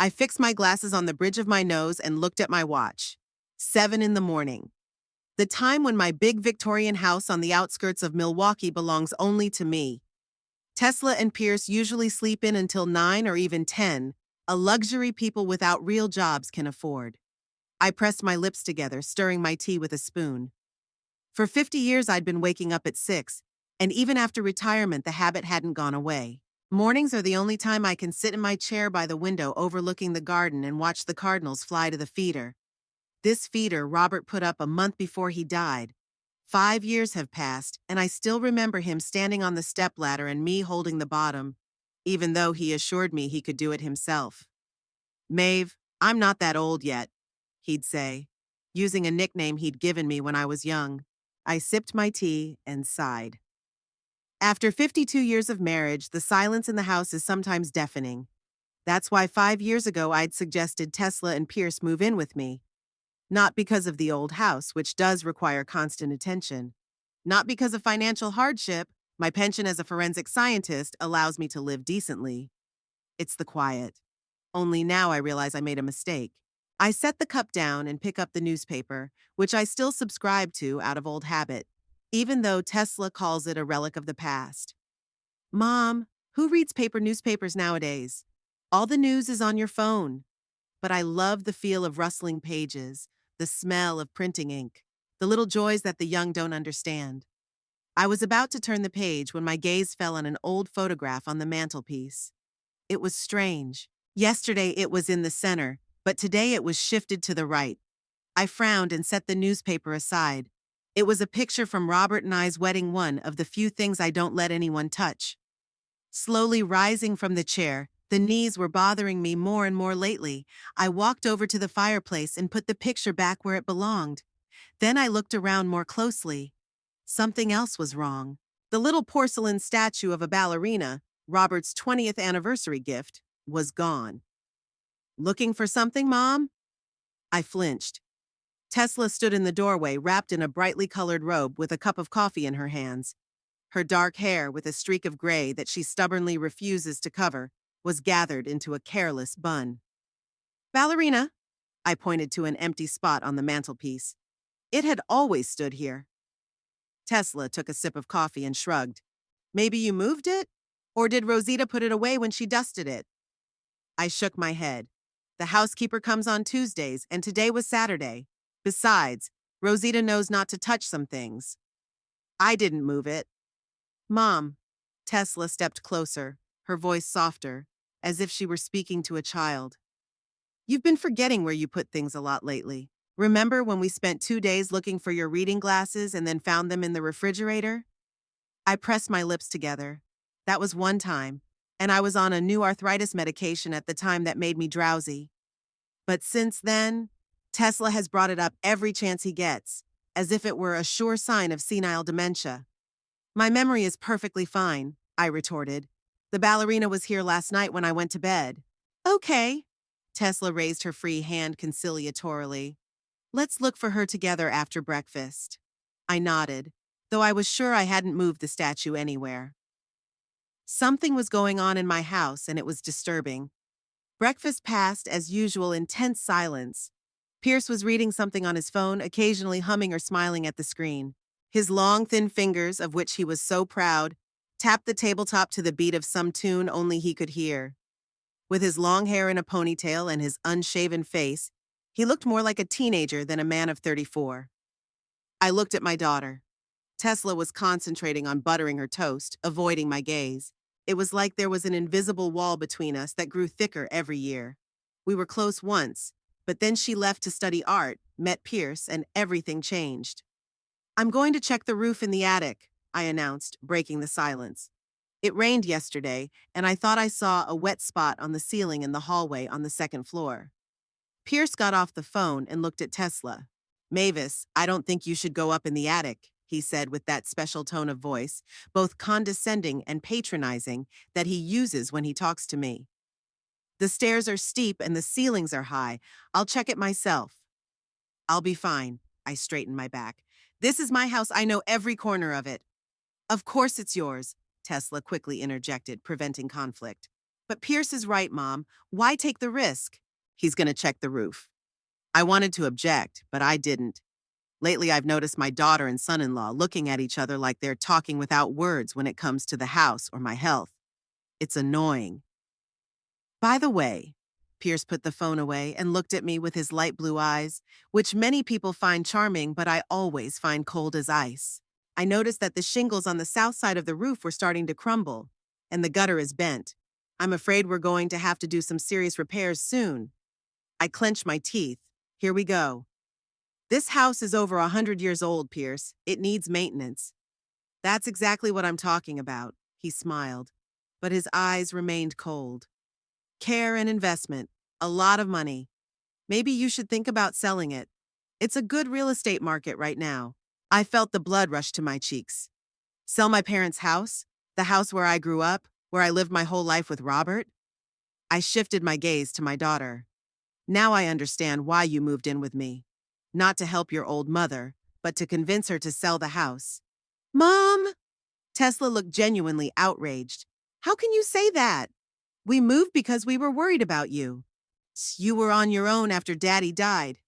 I fixed my glasses on the bridge of my nose and looked at my watch. 7 in the morning. The time when my big Victorian house on the outskirts of Milwaukee belongs only to me. Tesla and Pierce usually sleep in until 9 or even 10, a luxury people without real jobs can afford. I pressed my lips together, stirring my tea with a spoon. For 50 years I'd been waking up at 6, and even after retirement the habit hadn't gone away. Mornings are the only time I can sit in my chair by the window overlooking the garden and watch the cardinals fly to the feeder. This feeder Robert put up a month before he died. 5 years have passed, and I still remember him standing on the stepladder and me holding the bottom, even though he assured me he could do it himself. "Maeve, I'm not that old yet," he'd say, using a nickname he'd given me when I was young. I sipped my tea and sighed. After 52 years of marriage, the silence in the house is sometimes deafening. That's why 5 years ago I'd suggested Tesla and Pierce move in with me. Not because of the old house, which does require constant attention. Not because of financial hardship, my pension as a forensic scientist allows me to live decently. It's the quiet. Only now I realize I made a mistake. I set the cup down and pick up the newspaper, which I still subscribe to out of old habit, even though Tesla calls it a relic of the past. "Mom, who reads paper newspapers nowadays? All the news is on your phone." But I love the feel of rustling pages, the smell of printing ink, the little joys that the young don't understand. I was about to turn the page when my gaze fell on an old photograph on the mantelpiece. It was strange. Yesterday it was in the center, but today it was shifted to the right. I frowned and set the newspaper aside. It was a picture from Robert and I's wedding, one of the few things I don't let anyone touch. Slowly rising from the chair, the knees were bothering me more and more lately. I walked over to the fireplace and put the picture back where it belonged. Then I looked around more closely. Something else was wrong. The little porcelain statue of a ballerina, Robert's 20th anniversary gift, was gone. "Looking for something, Mom?" I flinched. Tesla stood in the doorway, wrapped in a brightly colored robe with a cup of coffee in her hands. Her dark hair, with a streak of gray that she stubbornly refuses to cover, was gathered into a careless bun. "Ballerina," I pointed to an empty spot on the mantelpiece. It had always stood here. Tesla took a sip of coffee and shrugged. "Maybe you moved it? Or did Rosita put it away when she dusted it?" I shook my head. "The housekeeper comes on Tuesdays, and today was Saturday. Besides, Rosita knows not to touch some things. I didn't move it." "Mom." Tesla stepped closer, her voice softer, as if she were speaking to a child. "You've been forgetting where you put things a lot lately. Remember when we spent 2 days looking for your reading glasses and then found them in the refrigerator?" I pressed my lips together. That was one time, and I was on a new arthritis medication at the time that made me drowsy. But since then, Tesla has brought it up every chance he gets, as if it were a sure sign of senile dementia. "My memory is perfectly fine," I retorted. "The ballerina was here last night when I went to bed." "Okay." Tesla raised her free hand conciliatorily. "Let's look for her together after breakfast." I nodded, though I was sure I hadn't moved the statue anywhere. Something was going on in my house, and it was disturbing. Breakfast passed, as usual, in tense silence. Pierce was reading something on his phone, occasionally humming or smiling at the screen. His long, thin fingers, of which he was so proud, tapped the tabletop to the beat of some tune only he could hear. With his long hair in a ponytail and his unshaven face, he looked more like a teenager than a man of 34. I looked at my daughter. Tesla was concentrating on buttering her toast, avoiding my gaze. It was like there was an invisible wall between us that grew thicker every year. We were close once, but then she left to study art, met Pierce, and everything changed. "I'm going to check the roof in the attic," I announced, breaking the silence. It rained yesterday, and I thought I saw a wet spot on the ceiling in the hallway on the second floor. Pierce got off the phone and looked at Tesla. "Mavis, I don't think you should go up in the attic," he said with that special tone of voice, both condescending and patronizing, that he uses when he talks to me. "The stairs are steep and the ceilings are high. I'll check it myself." "I'll be fine." I straightened my back. "This is my house. I know every corner of it." "Of course it's yours," Tesla quickly interjected, preventing conflict. But Pierce is right, Mom. Why take the risk? He's gonna check the roof. I wanted to object, but I didn't. Lately, I've noticed my daughter and son-in-law looking at each other like they're talking without words when it comes to the house or my health. It's annoying. By the way, Pierce put the phone away and looked at me with his light blue eyes, which many people find charming, but I always find cold as ice. I noticed that the shingles on the south side of the roof were starting to crumble, and the gutter is bent. I'm afraid we're going to have to do some serious repairs soon. I clench my teeth. Here we go. This house is over 100 years old, Pierce. It needs maintenance. That's exactly what I'm talking about, he smiled, but his eyes remained cold. Care and investment, a lot of money. Maybe you should think about selling it. It's a good real estate market right now. I felt the blood rush to my cheeks. Sell my parents' house? The house where I grew up, where I lived my whole life with Robert? I shifted my gaze to my daughter. Now I understand why you moved in with me. Not to help your old mother, but to convince her to sell the house. Mom! Tesla looked genuinely outraged. How can you say that? We moved because we were worried about you. You were on your own after Daddy died.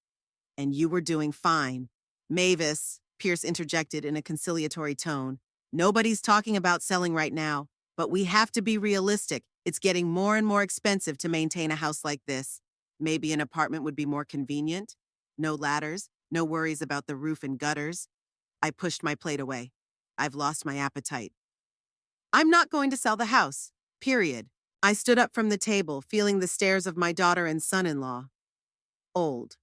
And you were doing fine. Mavis, Pierce interjected in a conciliatory tone. Nobody's talking about selling right now, but we have to be realistic. It's getting more and more expensive to maintain a house like this. Maybe an apartment would be more convenient. No ladders, no worries about the roof and gutters. I pushed my plate away. I've lost my appetite. I'm not going to sell the house. Period. I stood up from the table, feeling the stares of my daughter and son-in-law. Old.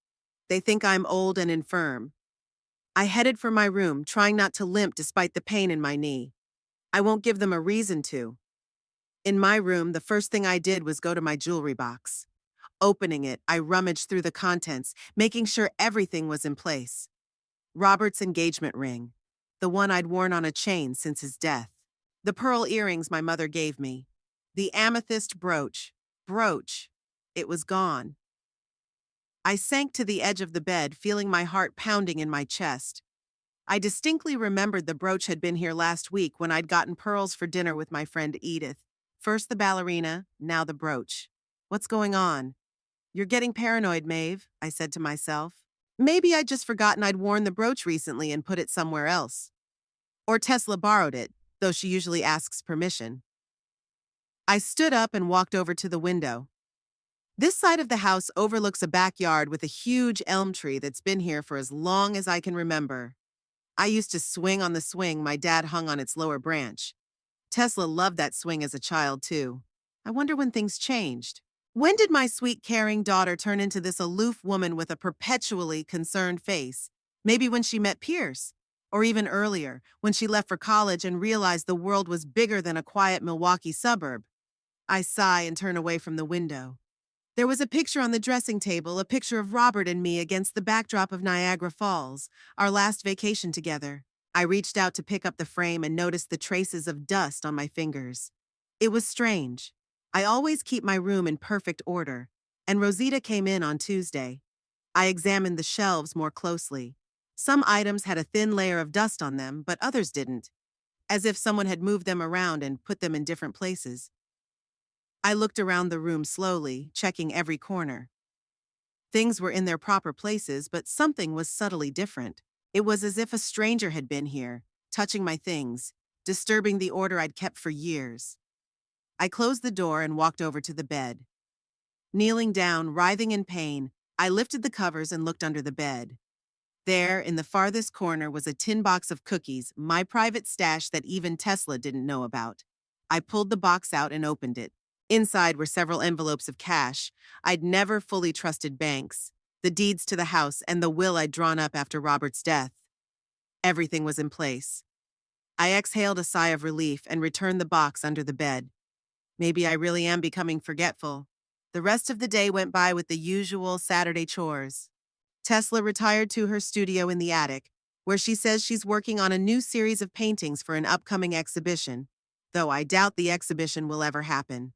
They think I'm old and infirm. I headed for my room, trying not to limp despite the pain in my knee. I won't give them a reason to. In my room, the first thing I did was go to my jewelry box. Opening it, I rummaged through the contents, making sure everything was in place. Robert's engagement ring, the one I'd worn on a chain since his death. The pearl earrings my mother gave me. The amethyst brooch. It was gone. I sank to the edge of the bed, feeling my heart pounding in my chest. I distinctly remembered the brooch had been here last week when I'd gotten pearls for dinner with my friend Edith. First the ballerina, now the brooch. What's going on? You're getting paranoid, Maeve, I said to myself. Maybe I'd just forgotten I'd worn the brooch recently and put it somewhere else. Or Tesla borrowed it, though she usually asks permission. I stood up and walked over to the window. This side of the house overlooks a backyard with a huge elm tree that's been here for as long as I can remember. I used to swing on the swing my dad hung on its lower branch. Tesla loved that swing as a child, too. I wonder when things changed. When did my sweet, caring daughter turn into this aloof woman with a perpetually concerned face? Maybe when she met Pierce. Or even earlier, when she left for college and realized the world was bigger than a quiet Milwaukee suburb. I sigh and turn away from the window. There was a picture on the dressing table, a picture of Robert and me against the backdrop of Niagara Falls, our last vacation together. I reached out to pick up the frame and noticed the traces of dust on my fingers. It was strange. I always keep my room in perfect order, and Rosita came in on Tuesday. I examined the shelves more closely. Some items had a thin layer of dust on them, but others didn't, as if someone had moved them around and put them in different places. I looked around the room slowly, checking every corner. Things were in their proper places, but something was subtly different. It was as if a stranger had been here, touching my things, disturbing the order I'd kept for years. I closed the door and walked over to the bed. Kneeling down, writhing in pain, I lifted the covers and looked under the bed. There, in the farthest corner, was a tin box of cookies, my private stash that even Tesla didn't know about. I pulled the box out and opened it. Inside were several envelopes of cash. I'd never fully trusted banks, the deeds to the house, and the will I'd drawn up after Robert's death. Everything was in place. I exhaled a sigh of relief and returned the box under the bed. Maybe I really am becoming forgetful. The rest of the day went by with the usual Saturday chores. Tesla retired to her studio in the attic, where she says she's working on a new series of paintings for an upcoming exhibition, though I doubt the exhibition will ever happen.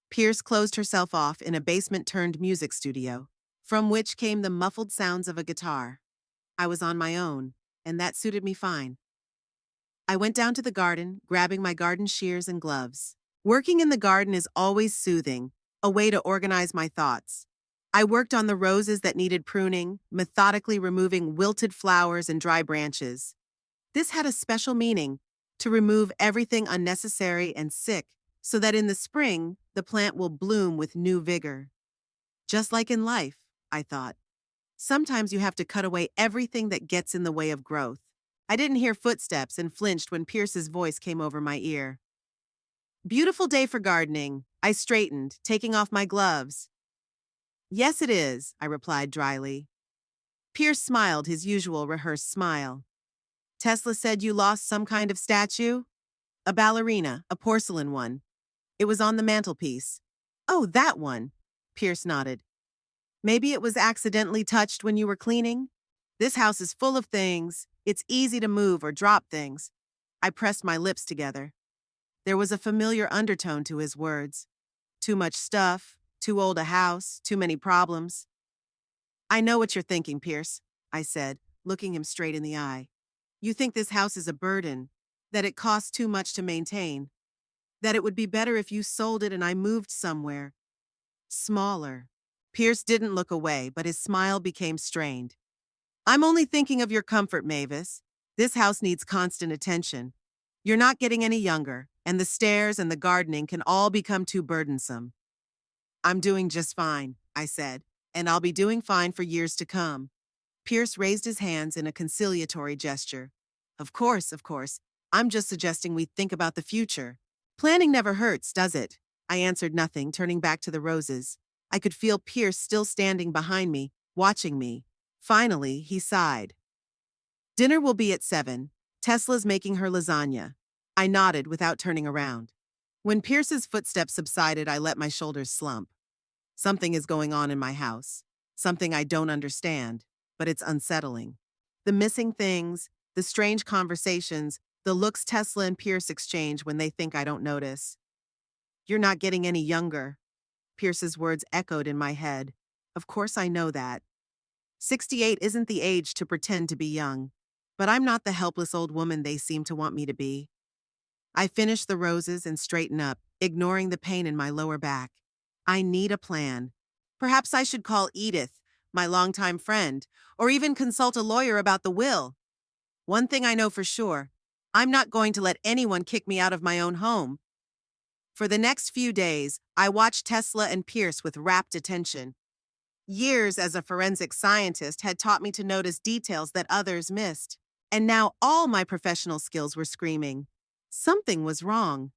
Pierce closed herself off in a basement-turned music studio, from which came the muffled sounds of a guitar. I was on my own, and that suited me fine. I went down to the garden, grabbing my garden shears and gloves. Working in the garden is always soothing, a way to organize my thoughts. I worked on the roses that needed pruning, methodically removing wilted flowers and dry branches. This had a special meaning, to remove everything unnecessary and sick, so that in the spring, the plant will bloom with new vigor. Just like in life, I thought. Sometimes you have to cut away everything that gets in the way of growth. I didn't hear footsteps and flinched when Pierce's voice came over my ear. Beautiful day for gardening. I straightened, taking off my gloves. Yes, it is, I replied dryly. Pierce smiled his usual rehearsed smile. Tesla said you lost some kind of statue? A ballerina, a porcelain one. It was on the mantelpiece. Oh, that one. Pierce nodded. Maybe it was accidentally touched when you were cleaning? This house is full of things. It's easy to move or drop things. I pressed my lips together. There was a familiar undertone to his words. Too much stuff, too old a house, too many problems. I know what you're thinking, Pierce, I said, looking him straight in the eye. You think this house is a burden, that it costs too much to maintain, that it would be better if you sold it and I moved somewhere smaller. Pierce didn't look away, but his smile became strained. I'm only thinking of your comfort, Mavis. This house needs constant attention. You're not getting any younger, and the stairs and the gardening can all become too burdensome. I'm doing just fine, I said, and I'll be doing fine for years to come. Pierce raised his hands in a conciliatory gesture. Of course, I'm just suggesting we think about the future. Planning never hurts, does it? I answered nothing, turning back to the roses. I could feel Pierce still standing behind me, watching me. Finally, he sighed. Dinner will be at 7. Tesla's making her lasagna. I nodded without turning around. When Pierce's footsteps subsided, I let my shoulders slump. Something is going on in my house. Something I don't understand, but it's unsettling. The missing things, the strange conversations, the looks Tesla and Pierce exchange when they think I don't notice. You're not getting any younger. Pierce's words echoed in my head. Of course I know that. 68 isn't the age to pretend to be young, but I'm not the helpless old woman they seem to want me to be. I finished the roses and straightened up, ignoring the pain in my lower back. I need a plan. Perhaps I should call Edith, my longtime friend, or even consult a lawyer about the will. One thing I know for sure, I'm not going to let anyone kick me out of my own home. For the next few days, I watched Tesla and Pierce with rapt attention. Years as a forensic scientist had taught me to notice details that others missed, and now all my professional skills were screaming. Something was wrong.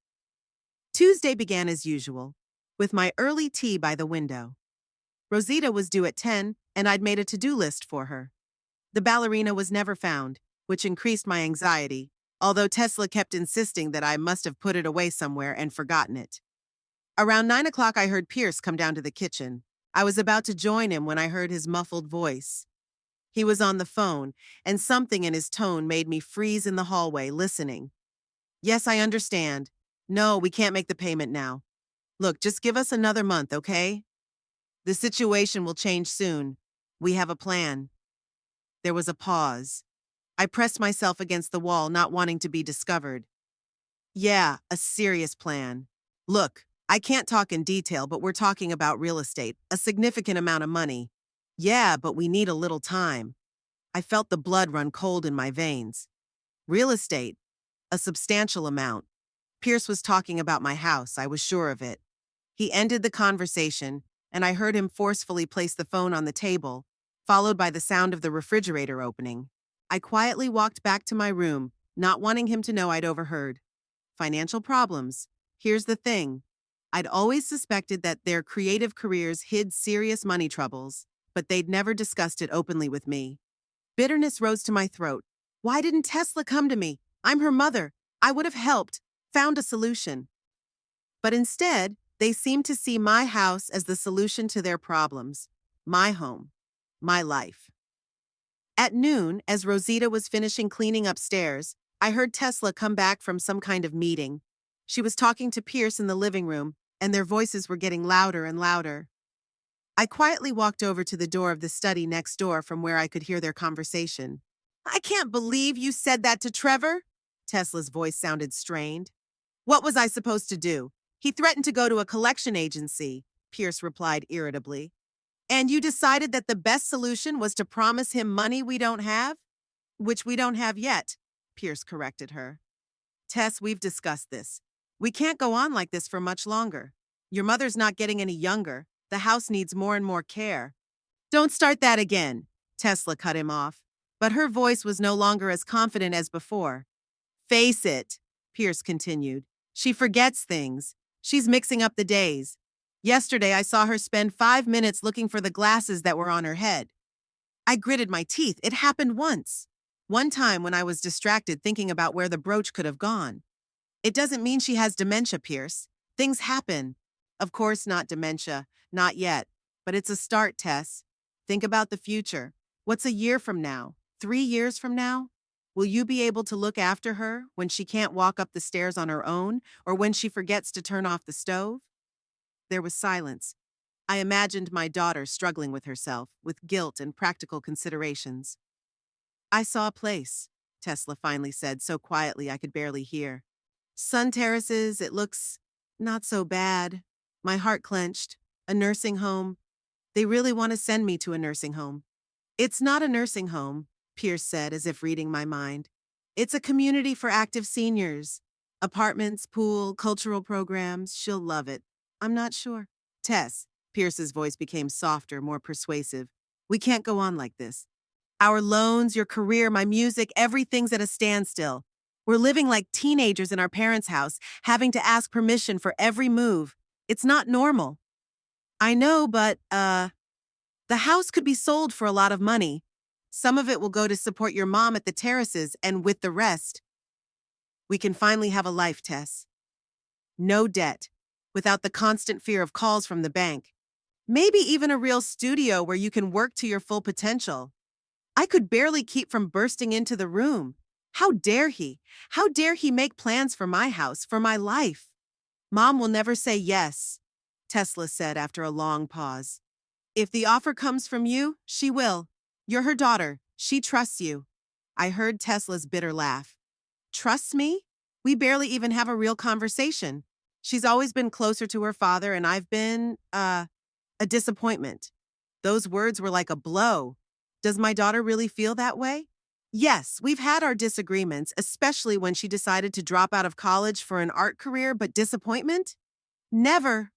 Tuesday began as usual, with my early tea by the window. Rosita was due at 10, and I'd made a to-do list for her. The ballerina was never found, which increased my anxiety, although Tesla kept insisting that I must have put it away somewhere and forgotten it. Around 9 o'clock, I heard Pierce come down to the kitchen. I was about to join him when I heard his muffled voice. He was on the phone, and something in his tone made me freeze in the hallway, listening. Yes, I understand. No, we can't make the payment now. Look, just give us another month, okay? The situation will change soon. We have a plan. There was a pause. I pressed myself against the wall, not wanting to be discovered. Yeah, a serious plan. Look, I can't talk in detail, but we're talking about real estate, a significant amount of money. Yeah, but we need a little time. I felt the blood run cold in my veins. Real estate, a substantial amount. Pierce was talking about my house, I was sure of it. He ended the conversation, and I heard him forcefully place the phone on the table, followed by the sound of the refrigerator opening. I quietly walked back to my room, not wanting him to know I'd overheard. Financial problems. Here's the thing. I'd always suspected that their creative careers hid serious money troubles, but they'd never discussed it openly with me. Bitterness rose to my throat. Why didn't Tesla come to me? I'm her mother. I would have helped, found a solution. But instead, they seemed to see my house as the solution to their problems. My home. My life. At noon, as Rosita was finishing cleaning upstairs, I heard Tesla come back from some kind of meeting. She was talking to Pierce in the living room, and their voices were getting louder and louder. I quietly walked over to the door of the study next door from where I could hear their conversation. I can't believe you said that to Trevor. Tesla's voice sounded strained. What was I supposed to do? He threatened to go to a collection agency, Pierce replied irritably. And you decided that the best solution was to promise him money we don't have? Which we don't have yet, Pierce corrected her. Tess, we've discussed this. We can't go on like this for much longer. Your mother's not getting any younger. The house needs more and more care. Don't start that again, Tesla cut him off. But her voice was no longer as confident as before. Face it, Pierce continued. She forgets things. She's mixing up the days. Yesterday, I saw her spend 5 minutes looking for the glasses that were on her head. I gritted my teeth. It happened once. One time when I was distracted thinking about where the brooch could have gone. It doesn't mean she has dementia, Pierce. Things happen. Of course, not dementia. Not yet. But it's a start, Tess. Think about the future. What's a year from now? 3 years from now? Will you be able to look after her when she can't walk up the stairs on her own or when she forgets to turn off the stove? There was silence. I imagined my daughter struggling with herself, with guilt and practical considerations. I saw a place, Tesla finally said so quietly I could barely hear. Sun terraces, it looks not so bad. My heart clenched. A nursing home. They really want to send me to a nursing home. It's not a nursing home, Pierce said as if reading my mind. It's a community for active seniors. Apartments, pool, cultural programs. She'll love it. I'm not sure. Tess, Pierce's voice became softer, more persuasive. We can't go on like this. Our loans, your career, my music, everything's at a standstill. We're living like teenagers in our parents' house, having to ask permission for every move. It's not normal. I know, but, the house could be sold for a lot of money. Some of it will go to support your mom at the terraces, and with the rest, we can finally have a life, Tess. No debt, without the constant fear of calls from the bank. Maybe even a real studio where you can work to your full potential. I could barely keep from bursting into the room. How dare he? How dare he make plans for my house, for my life? Mom will never say yes, Tesla said after a long pause. If the offer comes from you, she will. You're her daughter. She trusts you. I heard Tesla's bitter laugh. Trusts me? We barely even have a real conversation. She's always been closer to her father, and I've been, a disappointment. Those words were like a blow. Does my daughter really feel that way? Yes, we've had our disagreements, especially when she decided to drop out of college for an art career, but disappointment? Never.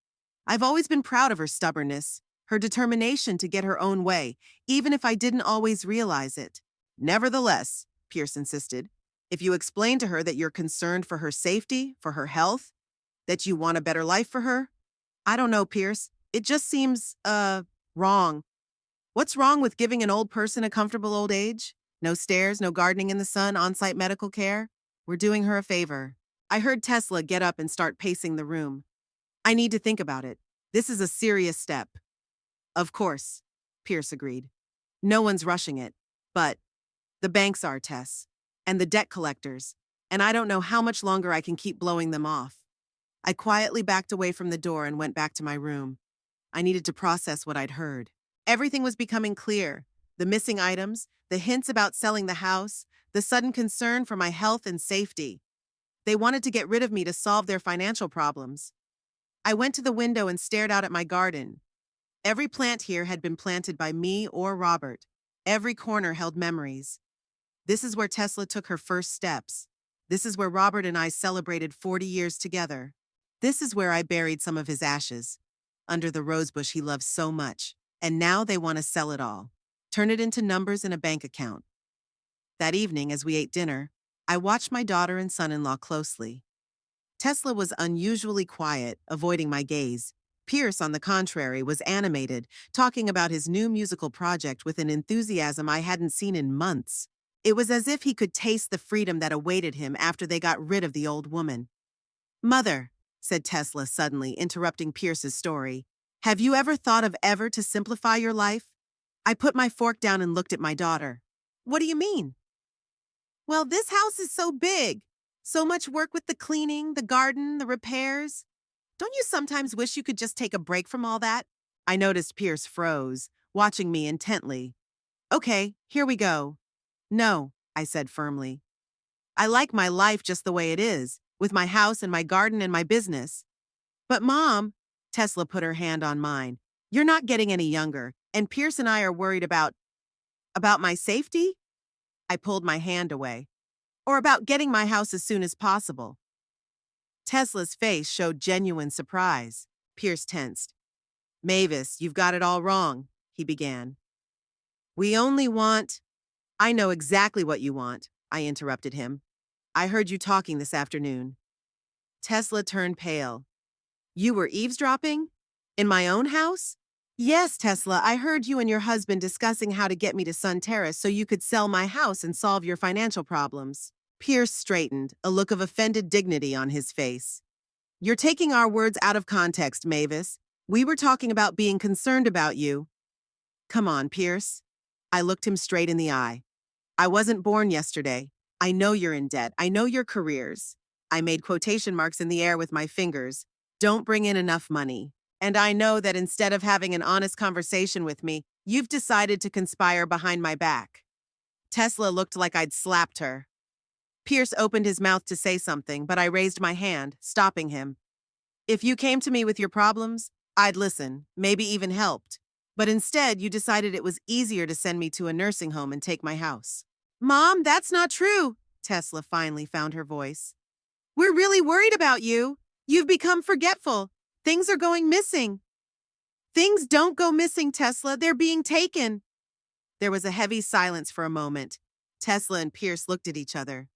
I've always been proud of her stubbornness, her determination to get her own way, even if I didn't always realize it. Nevertheless, Pierce insisted, if you explain to her that you're concerned for her safety, for her health, that you want a better life for her, I don't know, Pierce. It just seems, wrong. What's wrong with giving an old person a comfortable old age? No stairs, no gardening in the sun, on-site medical care? We're doing her a favor. I heard Tesla get up and start pacing the room. I need to think about it. This is a serious step. Of course, Pierce agreed. No one's rushing it. But the banks are, Tess. And the debt collectors. And I don't know how much longer I can keep blowing them off. I quietly backed away from the door and went back to my room. I needed to process what I'd heard. Everything was becoming clear. The missing items, the hints about selling the house, the sudden concern for my health and safety. They wanted to get rid of me to solve their financial problems. I went to the window and stared out at my garden. Every plant here had been planted by me or Robert. Every corner held memories. This is where Tesla took her first steps. This is where Robert and I celebrated 40 years together. This is where I buried some of his ashes, under the rosebush he loves so much. And now they want to sell it all, turn it into numbers in a bank account. That evening, as we ate dinner, I watched my daughter and son-in-law closely. Tesla was unusually quiet, avoiding my gaze. Pierce, on the contrary, was animated, talking about his new musical project with an enthusiasm I hadn't seen in months. It was as if he could taste the freedom that awaited him after they got rid of the old woman. Mother, said Tesla suddenly, interrupting Pierce's story, have you ever thought of ever to simplify your life? I put my fork down and looked at my daughter. What do you mean? Well, this house is so big. So much work with the cleaning, the garden, the repairs. Don't you sometimes wish you could just take a break from all that? I noticed Pierce froze, watching me intently. Okay, here we go. No, I said firmly. I like my life just the way it is, with my house and my garden and my business. But Mom, Tesla put her hand on mine, you're not getting any younger, and Pierce and I are worried about my safety? I pulled my hand away. Or about getting my house as soon as possible. Tesla's face showed genuine surprise. Pierce tensed. Mavis, you've got it all wrong, he began. We only want— I know exactly what you want, I interrupted him. I heard you talking this afternoon. Tesla turned pale. You were eavesdropping? In my own house? Yes, Tesla, I heard you and your husband discussing how to get me to Sun Terrace so you could sell my house and solve your financial problems. Pierce straightened, a look of offended dignity on his face. You're taking our words out of context, Mavis. We were talking about being concerned about you. Come on, Pierce. I looked him straight in the eye. I wasn't born yesterday. I know you're in debt. I know your careers. I made quotation marks in the air with my fingers. Don't bring in enough money. And I know that instead of having an honest conversation with me, you've decided to conspire behind my back. Tesla looked like I'd slapped her. Pierce opened his mouth to say something, but I raised my hand, stopping him. If you came to me with your problems, I'd listen, maybe even helped. But instead, you decided it was easier to send me to a nursing home and take my house. Mom, that's not true, Tesla finally found her voice. We're really worried about you. You've become forgetful. Things are going missing. Things don't go missing, Tesla. They're being taken. There was a heavy silence for a moment. Tesla and Pierce looked at each other.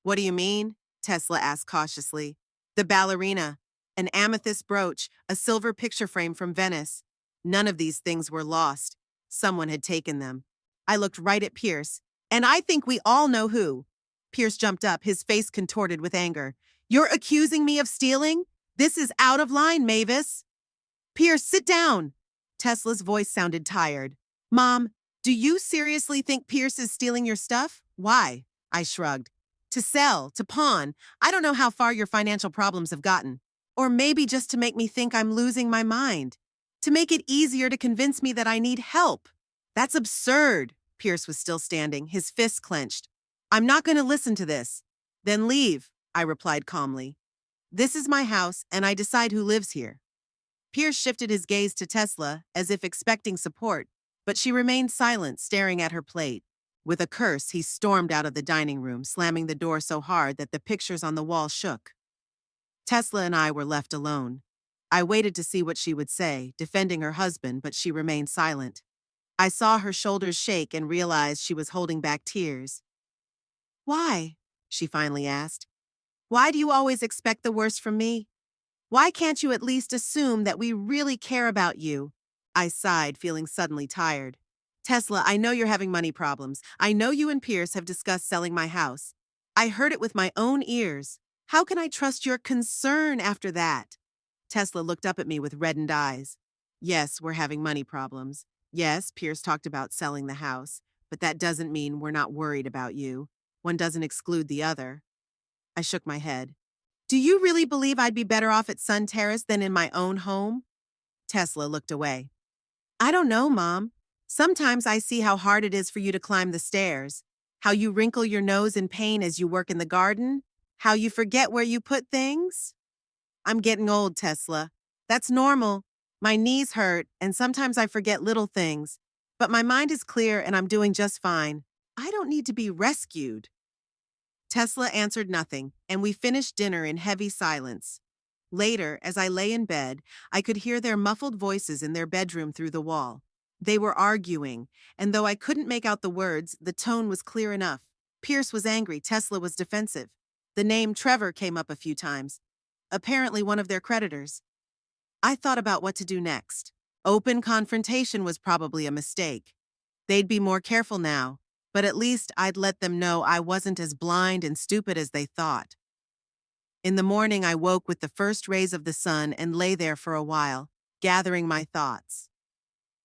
What do you mean? Tesla asked cautiously. The ballerina, an amethyst brooch, a silver picture frame from Venice. None of these things were lost. Someone had taken them. I looked right at Pierce, and I think we all know who. Pierce jumped up, his face contorted with anger. You're accusing me of stealing? This is out of line, Mavis. Pierce, sit down. Tesla's voice sounded tired. Mom, do you seriously think Pierce is stealing your stuff? Why? I shrugged. To sell, to pawn. I don't know how far your financial problems have gotten. Or maybe just to make me think I'm losing my mind. To make it easier to convince me that I need help. That's absurd. Pierce was still standing, his fists clenched. I'm not going to listen to this. Then leave, I replied calmly. This is my house, and I decide who lives here. Pierce shifted his gaze to Tesla, as if expecting support, but she remained silent, staring at her plate. With a curse, he stormed out of the dining room, slamming the door so hard that the pictures on the wall shook. Tesla and I were left alone. I waited to see what she would say, defending her husband, but she remained silent. I saw her shoulders shake and realized she was holding back tears. Why? She finally asked. Why do you always expect the worst from me? Why can't you at least assume that we really care about you? I sighed, feeling suddenly tired. Tesla, I know you're having money problems. I know you and Pierce have discussed selling my house. I heard it with my own ears. How can I trust your concern after that? Tesla looked up at me with reddened eyes. Yes, we're having money problems. Yes, Pierce talked about selling the house, but that doesn't mean we're not worried about you. One doesn't exclude the other. I shook my head. Do you really believe I'd be better off at Sun Terrace than in my own home? Tesla looked away. I don't know, Mom. Sometimes I see how hard it is for you to climb the stairs, how you wrinkle your nose in pain as you work in the garden, how you forget where you put things. I'm getting old, Tesla. That's normal. My knees hurt, and sometimes I forget little things. But my mind is clear and I'm doing just fine. I don't need to be rescued. Tesla answered nothing, and we finished dinner in heavy silence. Later, as I lay in bed, I could hear their muffled voices in their bedroom through the wall. They were arguing, and though I couldn't make out the words, the tone was clear enough. Pierce was angry, Tesla was defensive. The name Trevor came up a few times. Apparently one of their creditors. I thought about what to do next. Open confrontation was probably a mistake. They'd be more careful now, but at least I'd let them know I wasn't as blind and stupid as they thought. In the morning, I woke with the first rays of the sun and lay there for a while, gathering my thoughts.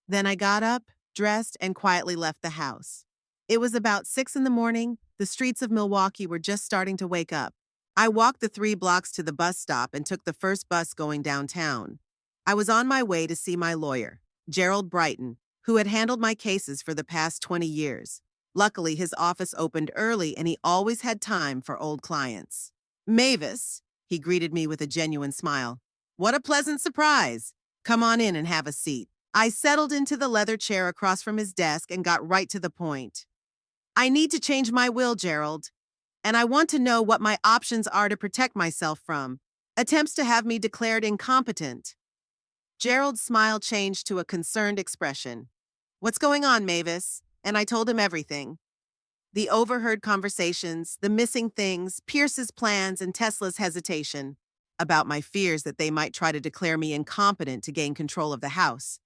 Then I got up, dressed, and quietly left the house. It was about 6 in the morning. The streets of Milwaukee were just starting to wake up. I walked the 3 blocks to the bus stop and took the first bus going downtown. I was on my way to see my lawyer, Gerald Brighton, who had handled my cases for the past 20 years. Luckily, his office opened early and he always had time for old clients. Mavis, he greeted me with a genuine smile. What a pleasant surprise. Come on in and have a seat. I settled into the leather chair across from his desk and got right to the point. I need to change my will, Gerald, and I want to know what my options are to protect myself from attempts to have me declared incompetent. Gerald's smile changed to a concerned expression. What's going on, Mavis? And I told him everything. The overheard conversations, the missing things, Pierce's plans, and Tesla's hesitation about my fears that they might try to declare me incompetent to gain control of the house.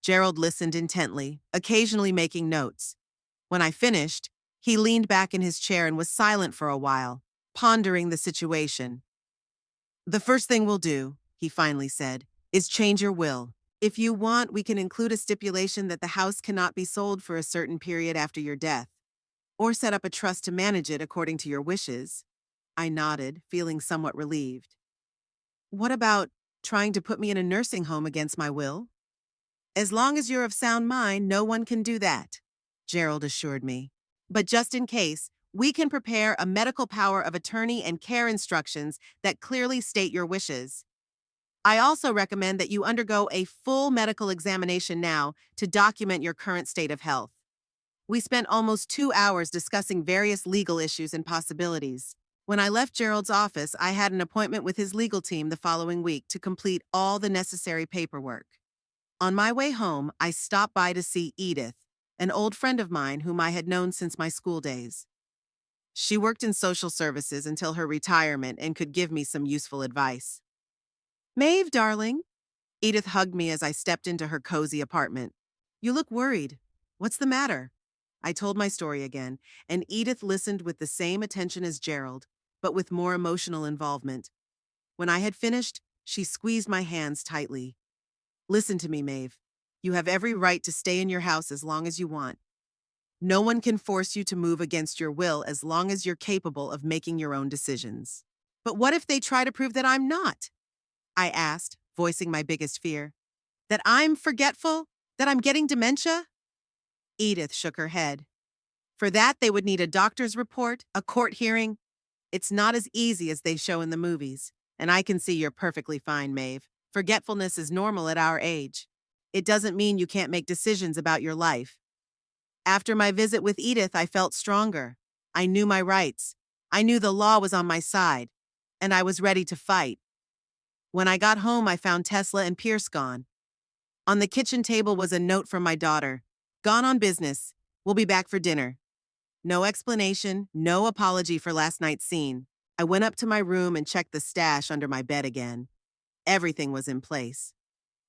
Gerald listened intently, occasionally making notes. When I finished, he leaned back in his chair and was silent for a while, pondering the situation. The first thing we'll do, he finally said, is change your will. If you want, we can include a stipulation that the house cannot be sold for a certain period after your death, or set up a trust to manage it according to your wishes. I nodded, feeling somewhat relieved. What about trying to put me in a nursing home against my will? As long as you're of sound mind, no one can do that, Gerald assured me. But just in case, we can prepare a medical power of attorney and care instructions that clearly state your wishes. I also recommend that you undergo a full medical examination now to document your current state of health. We spent almost 2 hours discussing various legal issues and possibilities. When I left Gerald's office, I had an appointment with his legal team the following week to complete all the necessary paperwork. On my way home, I stopped by to see Edith, an old friend of mine whom I had known since my school days. She worked in social services until her retirement and could give me some useful advice. Maeve, darling. Edith hugged me as I stepped into her cozy apartment. You look worried. What's the matter? I told my story again, and Edith listened with the same attention as Gerald, but with more emotional involvement. When I had finished, she squeezed my hands tightly. Listen to me, Maeve. You have every right to stay in your house as long as you want. No one can force you to move against your will as long as you're capable of making your own decisions. But what if they try to prove that I'm not? I asked, voicing my biggest fear. That I'm forgetful? That I'm getting dementia? Edith shook her head. For that, they would need a doctor's report, a court hearing. It's not as easy as they show in the movies. And I can see you're perfectly fine, Maeve. Forgetfulness is normal at our age. It doesn't mean you can't make decisions about your life. After my visit with Edith, I felt stronger. I knew my rights. I knew the law was on my side. And I was ready to fight. When I got home, I found Tesla and Pierce gone. On the kitchen table was a note from my daughter. Gone on business. We'll be back for dinner. No explanation, no apology for last night's scene. I went up to my room and checked the stash under my bed again. Everything was in place.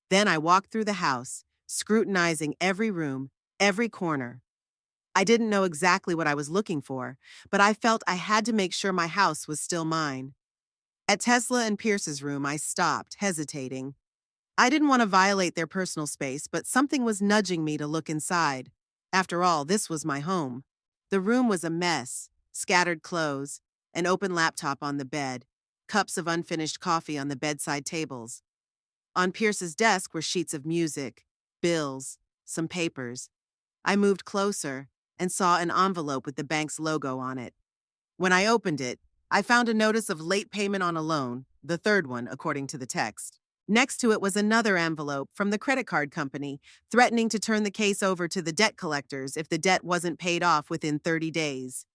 Then I walked through the house, scrutinizing every room, every corner. I didn't know exactly what I was looking for, but I felt I had to make sure my house was still mine. At Tesla and Pierce's room, I stopped, hesitating. I didn't want to violate their personal space, but something was nudging me to look inside. After all, this was my home. The room was a mess, scattered clothes, an open laptop on the bed, cups of unfinished coffee on the bedside tables. On Pierce's desk were sheets of music, bills, some papers. I moved closer and saw an envelope with the bank's logo on it. When I opened it, I found a notice of late payment on a loan, the third one, according to the text. Next to it was another envelope from the credit card company, threatening to turn the case over to the debt collectors if the debt wasn't paid off within 30 days.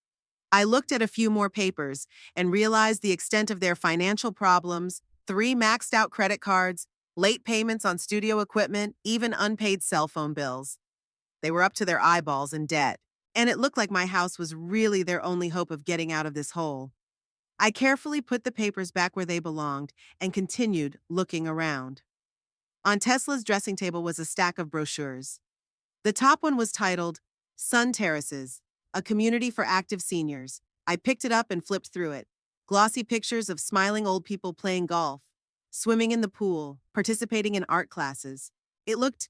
I looked at a few more papers and realized the extent of their financial problems, 3 maxed-out credit cards, late payments on studio equipment, even unpaid cell phone bills. They were up to their eyeballs in debt, and it looked like my house was really their only hope of getting out of this hole. I carefully put the papers back where they belonged and continued looking around. On Tesla's dressing table was a stack of brochures. The top one was titled, Sun Terraces, a community for active seniors. I picked it up and flipped through it. Glossy pictures of smiling old people playing golf, swimming in the pool, participating in art classes. It looked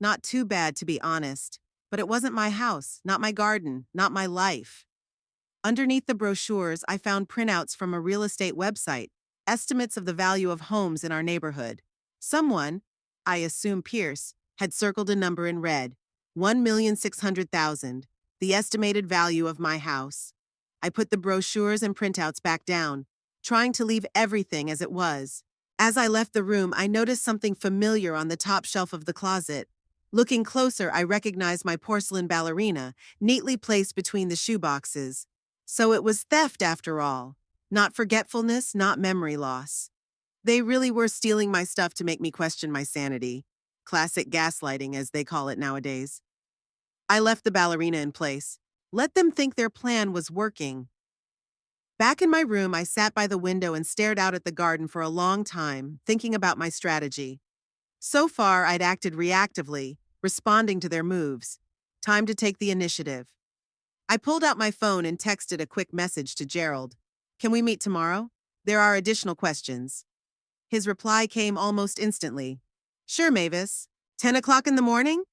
not too bad, to be honest, but it wasn't my house, not my garden, not my life. Underneath the brochures, I found printouts from a real estate website, estimates of the value of homes in our neighborhood. Someone, I assume Pierce, had circled a number in red, 1,600,000, the estimated value of my house. I put the brochures and printouts back down, trying to leave everything as it was. As I left the room, I noticed something familiar on the top shelf of the closet. Looking closer, I recognized my porcelain ballerina, neatly placed between the shoeboxes. So it was theft after all. Not forgetfulness, not memory loss. They really were stealing my stuff to make me question my sanity. Classic gaslighting, as they call it nowadays. I left the ballerina in place. Let them think their plan was working. Back in my room, I sat by the window and stared out at the garden for a long time, thinking about my strategy. So far, I'd acted reactively, responding to their moves. Time to take the initiative. I pulled out my phone and texted a quick message to Gerald. Can we meet tomorrow? There are additional questions. His reply came almost instantly. Sure, Mavis. 10 o'clock in the morning?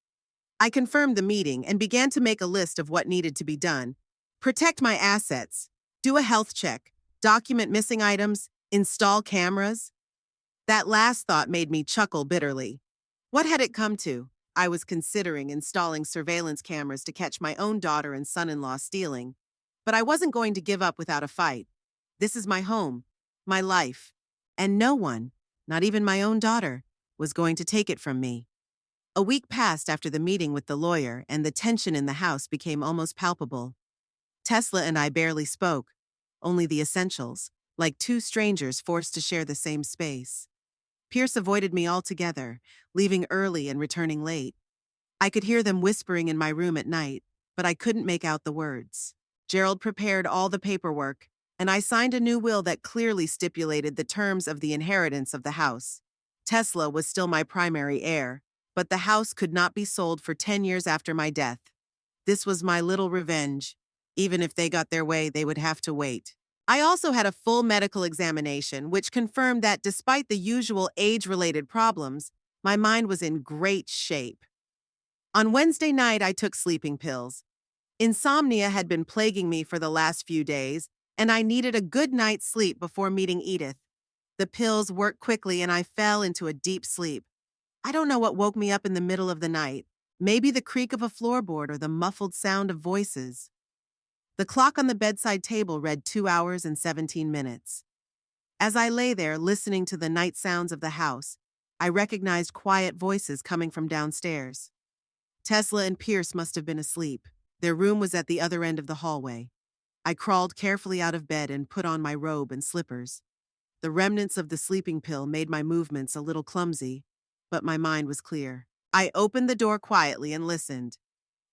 I confirmed the meeting and began to make a list of what needed to be done. Protect my assets. Do a health check. Document missing items. Install cameras. That last thought made me chuckle bitterly. What had it come to? I was considering installing surveillance cameras to catch my own daughter and son-in-law stealing. But I wasn't going to give up without a fight. This is my home, my life, and no one, not even my own daughter, was going to take it from me. A week passed after the meeting with the lawyer, and the tension in the house became almost palpable. Tesla and I barely spoke, only the essentials, like two strangers forced to share the same space. Pierce avoided me altogether, leaving early and returning late. I could hear them whispering in my room at night, but I couldn't make out the words. Gerald prepared all the paperwork, and I signed a new will that clearly stipulated the terms of the inheritance of the house. Tesla was still my primary heir, but the house could not be sold for 10 years after my death. This was my little revenge. Even if they got their way, they would have to wait. I also had a full medical examination, which confirmed that despite the usual age-related problems, my mind was in great shape. On Wednesday night, I took sleeping pills. Insomnia had been plaguing me for the last few days, and I needed a good night's sleep before meeting Edith. The pills worked quickly, and I fell into a deep sleep. I don't know what woke me up in the middle of the night. Maybe the creak of a floorboard or the muffled sound of voices. The clock on the bedside table read 2 hours and 17 minutes. As I lay there listening to the night sounds of the house, I recognized quiet voices coming from downstairs. Tesla and Pierce must have been asleep. Their room was at the other end of the hallway. I crawled carefully out of bed and put on my robe and slippers. The remnants of the sleeping pill made my movements a little clumsy, but my mind was clear. I opened the door quietly and listened.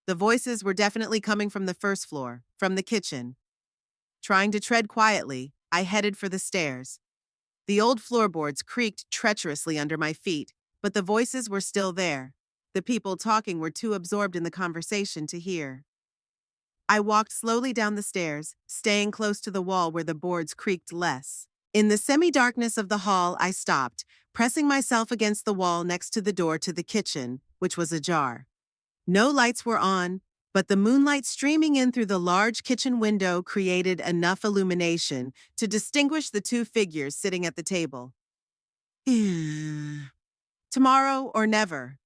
The voices were definitely coming from the first floor, from the kitchen. Trying to tread quietly, I headed for the stairs. The old floorboards creaked treacherously under my feet, but the voices were still there. The people talking were too absorbed in the conversation to hear. I walked slowly down the stairs, staying close to the wall where the boards creaked less. In the semi-darkness of the hall, I stopped, pressing myself against the wall next to the door to the kitchen, which was ajar. No lights were on, but the moonlight streaming in through the large kitchen window created enough illumination to distinguish the two figures sitting at the table. Tomorrow or never.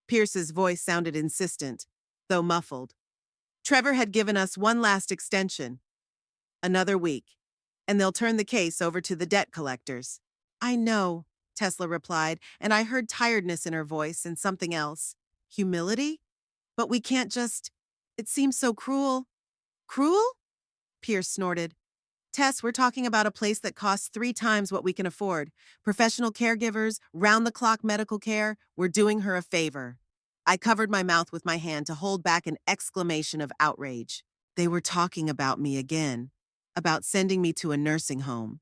Pierce's voice sounded insistent, though muffled. Trevor had given us one last extension. Another week. And they'll turn the case over to the debt collectors. I know, Tesla replied, and I heard tiredness in her voice and something else. Humility? But we can't just... It seems so cruel. Cruel? Pierce snorted. Tess, we're talking about a place that costs 3 times what we can afford. Professional caregivers, round-the-clock medical care. We're doing her a favor. I covered my mouth with my hand to hold back an exclamation of outrage. They were talking about me again, about sending me to a nursing home.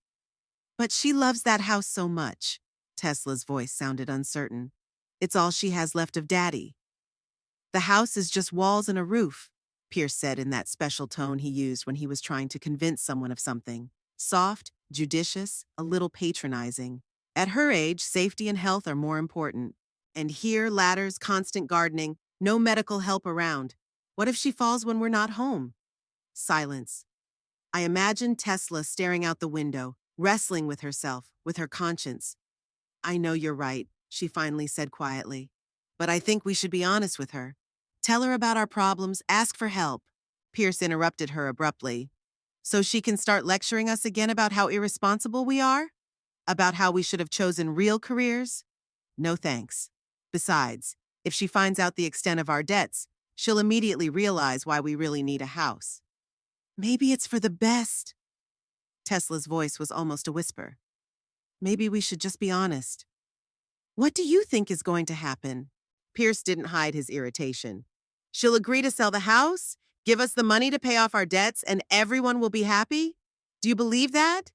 But she loves that house so much. Tesla's voice sounded uncertain. It's all she has left of Daddy. The house is just walls and a roof, Pierce said in that special tone he used when he was trying to convince someone of something. Soft, judicious, a little patronizing. At her age, safety and health are more important. And here, ladders, constant gardening, no medical help around. What if she falls when we're not home? Silence. I imagined Tesla staring out the window, wrestling with herself, with her conscience. I know you're right, she finally said quietly. But I think we should be honest with her. Tell her about our problems, ask for help. Pierce interrupted her abruptly. So she can start lecturing us again about how irresponsible we are? About how we should have chosen real careers? No thanks. Besides, if she finds out the extent of our debts, she'll immediately realize why we really need a house. Maybe it's for the best. Tesla's voice was almost a whisper. Maybe we should just be honest. What do you think is going to happen? Pierce didn't hide his irritation. She'll agree to sell the house, give us the money to pay off our debts, and everyone will be happy? Do you believe that?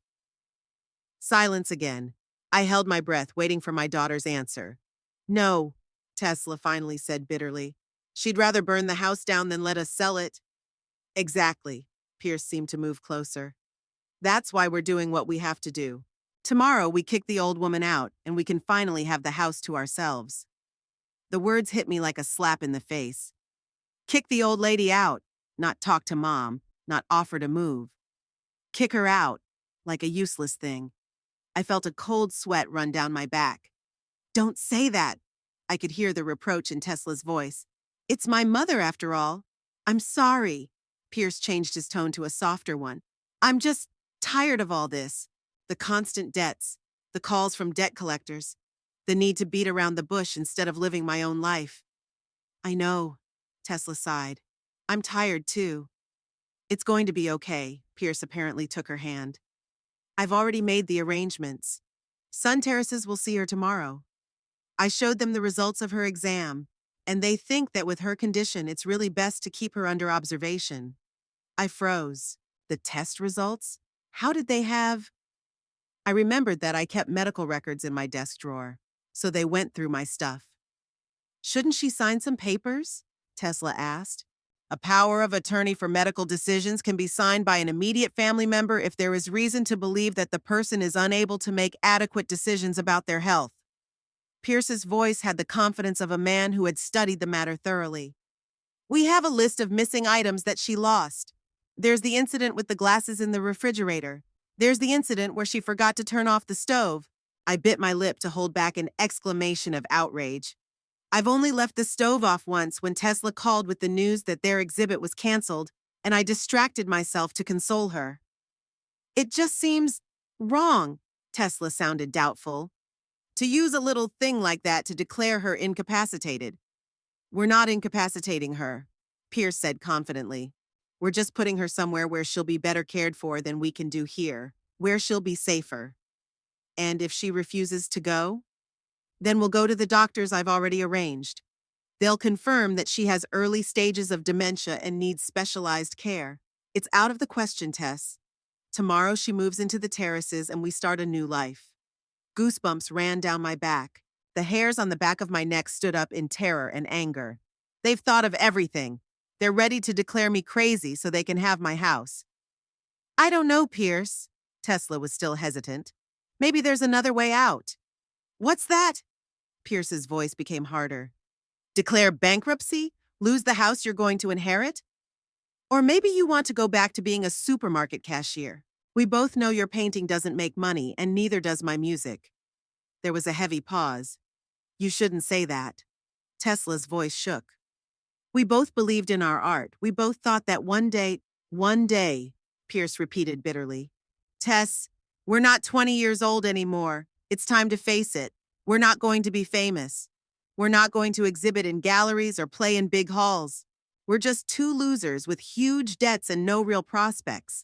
Silence again. I held my breath, waiting for my daughter's answer. No, Tesla finally said bitterly. She'd rather burn the house down than let us sell it. Exactly. Pierce seemed to move closer. That's why we're doing what we have to do. Tomorrow we kick the old woman out, and we can finally have the house to ourselves. The words hit me like a slap in the face. Kick the old lady out, not talk to Mom, not offer to move. Kick her out, like a useless thing. I felt a cold sweat run down my back. Don't say that. I could hear the reproach in Tesla's voice. It's my mother, after all. I'm sorry. Pierce changed his tone to a softer one. I'm just tired of all this. The constant debts, the calls from debt collectors, the need to beat around the bush instead of living my own life. I know, Tesla sighed. I'm tired too. It's going to be okay, Pierce apparently took her hand. I've already made the arrangements. Sun Terraces will see her tomorrow. I showed them the results of her exam, and they think that with her condition, it's really best to keep her under observation. I froze. The test results? How did they have? I remembered that I kept medical records in my desk drawer, so they went through my stuff. Shouldn't she sign some papers? Tesla asked. A power of attorney for medical decisions can be signed by an immediate family member if there is reason to believe that the person is unable to make adequate decisions about their health. Pierce's voice had the confidence of a man who had studied the matter thoroughly. We have a list of missing items that she lost. There's the incident with the glasses in the refrigerator. There's the incident where she forgot to turn off the stove. I bit my lip to hold back an exclamation of outrage. I've only left the stove off once when Tesla called with the news that their exhibit was canceled, and I distracted myself to console her. It just seems wrong, Tesla sounded doubtful. To use a little thing like that to declare her incapacitated. We're not incapacitating her, Pierce said confidently. We're just putting her somewhere where she'll be better cared for than we can do here, where she'll be safer. And if she refuses to go? Then we'll go to the doctors I've already arranged. They'll confirm that she has early stages of dementia and needs specialized care. It's out of the question, Tess. Tomorrow she moves into the terraces and we start a new life. Goosebumps ran down my back. The hairs on the back of my neck stood up in terror and anger. They've thought of everything. They're ready to declare me crazy so they can have my house. I don't know, Pierce. Tesla was still hesitant. Maybe there's another way out. What's that? Pierce's voice became harder. Declare bankruptcy? Lose the house you're going to inherit? Or maybe you want to go back to being a supermarket cashier. We both know your painting doesn't make money, and neither does my music. There was a heavy pause. You shouldn't say that. Tesla's voice shook. We both believed in our art. We both thought that one day, Pierce repeated bitterly. Tess, we're not 20 years old anymore. It's time to face it. We're not going to be famous. We're not going to exhibit in galleries or play in big halls. We're just two losers with huge debts and no real prospects.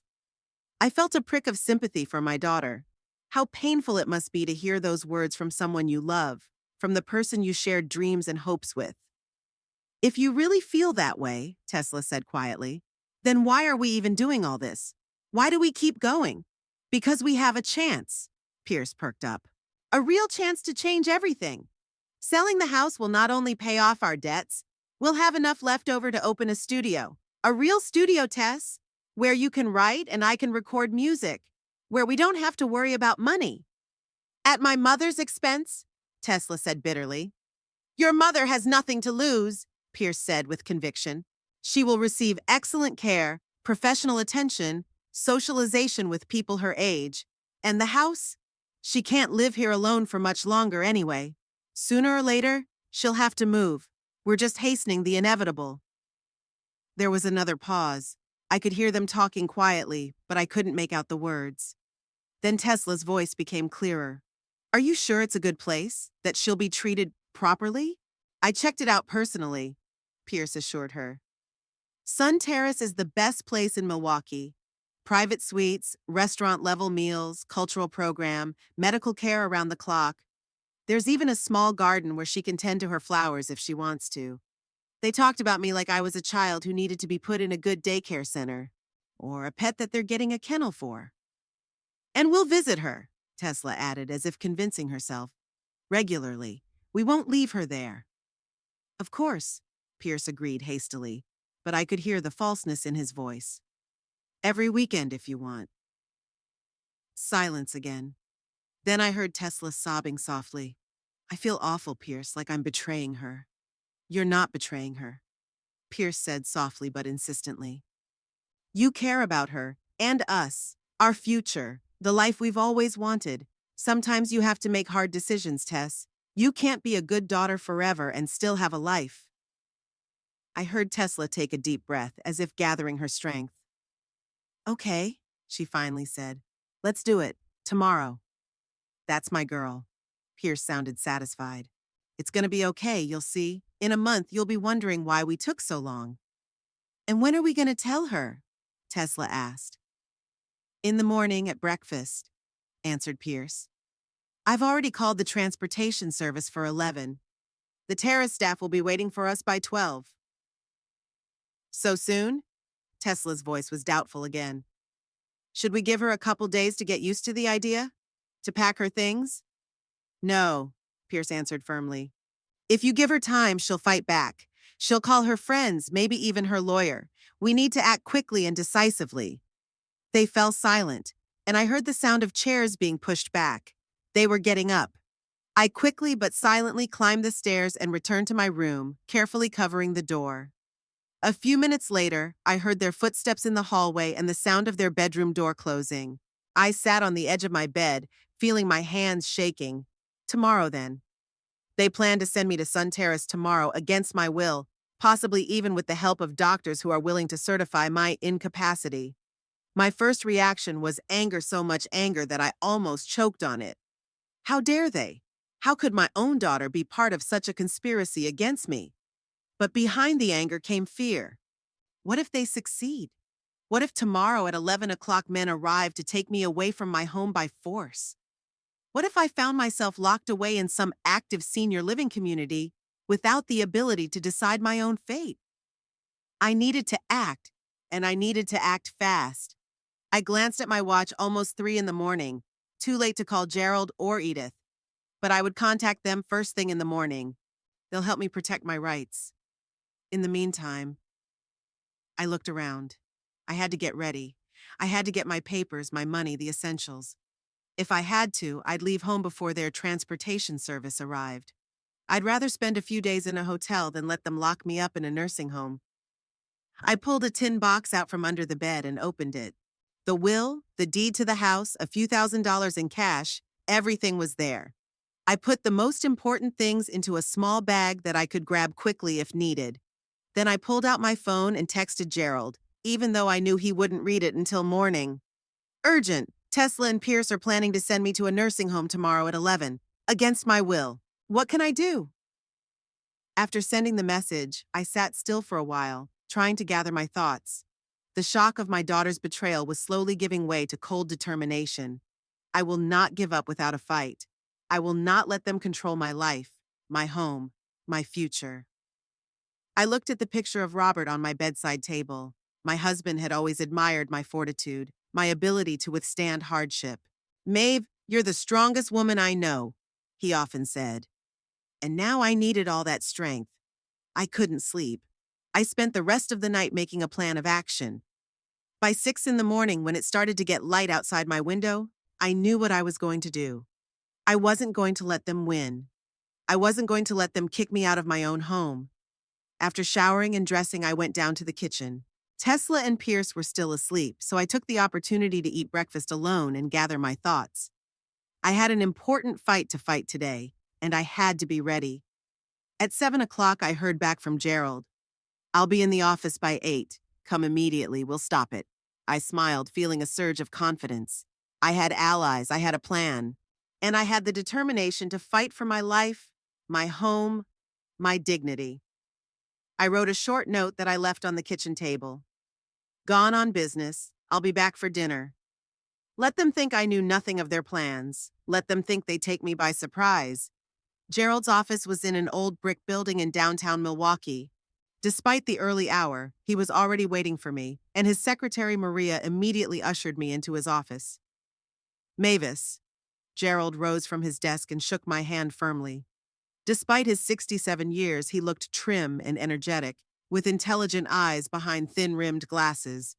I felt a prick of sympathy for my daughter. How painful it must be to hear those words from someone you love, from the person you shared dreams and hopes with. If you really feel that way, Tesla said quietly, then why are we even doing all this? Why do we keep going? Because we have a chance. Pierce perked up. A real chance to change everything. Selling the house will not only pay off our debts, we'll have enough left over to open a studio. A real studio, Tess, where you can write and I can record music, where we don't have to worry about money. At my mother's expense? Tesla said bitterly. Your mother has nothing to lose, Pierce said with conviction. She will receive excellent care, professional attention, socialization with people her age, and the house? She can't live here alone for much longer anyway. Sooner or later, she'll have to move. We're just hastening the inevitable. There was another pause. I could hear them talking quietly, but I couldn't make out the words. Then Tesla's voice became clearer. Are you sure it's a good place? That she'll be treated properly? I checked it out personally, Pierce assured her. Sun Terrace is the best place in Milwaukee. Private suites, restaurant-level meals, cultural program, medical care around the clock. There's even a small garden where she can tend to her flowers if she wants to. They talked about me like I was a child who needed to be put in a good daycare center, or a pet that they're getting a kennel for. And we'll visit her, Tesla added as if convincing herself. Regularly. We won't leave her there. Of course, Pierce agreed hastily, but I could hear the falseness in his voice. Every weekend if you want. Silence again. Then I heard Tesla sobbing softly. I feel awful, Pierce, like I'm betraying her. You're not betraying her, Pierce said softly but insistently. You care about her, and us, our future, the life we've always wanted. Sometimes you have to make hard decisions, Tess. You can't be a good daughter forever and still have a life. I heard Tesla take a deep breath, as if gathering her strength. Okay, she finally said. Let's do it, tomorrow. That's my girl. Pierce sounded satisfied. It's gonna be okay, you'll see. In a month, you'll be wondering why we took so long. And when are we gonna tell her? Tesla asked. In the morning at breakfast, answered Pierce. I've already called the transportation service for 11. The terrace staff will be waiting for us by 12. So soon? Tesla's voice was doubtful again. Should we give her a couple days to get used to the idea? To pack her things? No, Pierce answered firmly. If you give her time, she'll fight back. She'll call her friends, maybe even her lawyer. We need to act quickly and decisively. They fell silent, and I heard the sound of chairs being pushed back. They were getting up. I quickly but silently climbed the stairs and returned to my room, carefully covering the door. A few minutes later, I heard their footsteps in the hallway and the sound of their bedroom door closing. I sat on the edge of my bed, feeling my hands shaking. Tomorrow, then. They plan to send me to Sun Terrace tomorrow against my will, possibly even with the help of doctors who are willing to certify my incapacity. My first reaction was anger, so much anger that I almost choked on it. How dare they? How could my own daughter be part of such a conspiracy against me? But behind the anger came fear. What if they succeed? What if tomorrow at 11 o'clock men arrive to take me away from my home by force? What if I found myself locked away in some active senior living community without the ability to decide my own fate? I needed to act, and I needed to act fast. I glanced at my watch, almost 3 in the morning, too late to call Gerald or Edith. But I would contact them first thing in the morning. They'll help me protect my rights. In the meantime, I looked around. I had to get ready. I had to get my papers, my money, the essentials. If I had to, I'd leave home before their transportation service arrived. I'd rather spend a few days in a hotel than let them lock me up in a nursing home. I pulled a tin box out from under the bed and opened it. The will, the deed to the house, a few $1,000s in cash, everything was there. I put the most important things into a small bag that I could grab quickly if needed. Then I pulled out my phone and texted Gerald, even though I knew he wouldn't read it until morning. Urgent. Tesla and Pierce are planning to send me to a nursing home tomorrow at 11, against my will. What can I do? After sending the message, I sat still for a while, trying to gather my thoughts. The shock of my daughter's betrayal was slowly giving way to cold determination. I will not give up without a fight. I will not let them control my life, my home, my future. I looked at the picture of Robert on my bedside table. My husband had always admired my fortitude, my ability to withstand hardship. Maeve, you're the strongest woman I know, he often said. And now I needed all that strength. I couldn't sleep. I spent the rest of the night making a plan of action. By 6 in the morning, when it started to get light outside my window, I knew what I was going to do. I wasn't going to let them win. I wasn't going to let them kick me out of my own home. After showering and dressing, I went down to the kitchen. Tesla and Pierce were still asleep, so I took the opportunity to eat breakfast alone and gather my thoughts. I had an important fight to fight today, and I had to be ready. At 7 o'clock, I heard back from Gerald. I'll be in the office by 8. Come immediately, we'll stop it. I smiled, feeling a surge of confidence. I had allies, I had a plan, and I had the determination to fight for my life, my home, my dignity. I wrote a short note that I left on the kitchen table. Gone on business. I'll be back for dinner. Let them think I knew nothing of their plans. Let them think they take me by surprise. Gerald's office was in an old brick building in downtown Milwaukee. Despite the early hour, he was already waiting for me, and his secretary Maria immediately ushered me into his office. Mavis. Gerald rose from his desk and shook my hand firmly. Despite his 67 years, he looked trim and energetic, with intelligent eyes behind thin-rimmed glasses.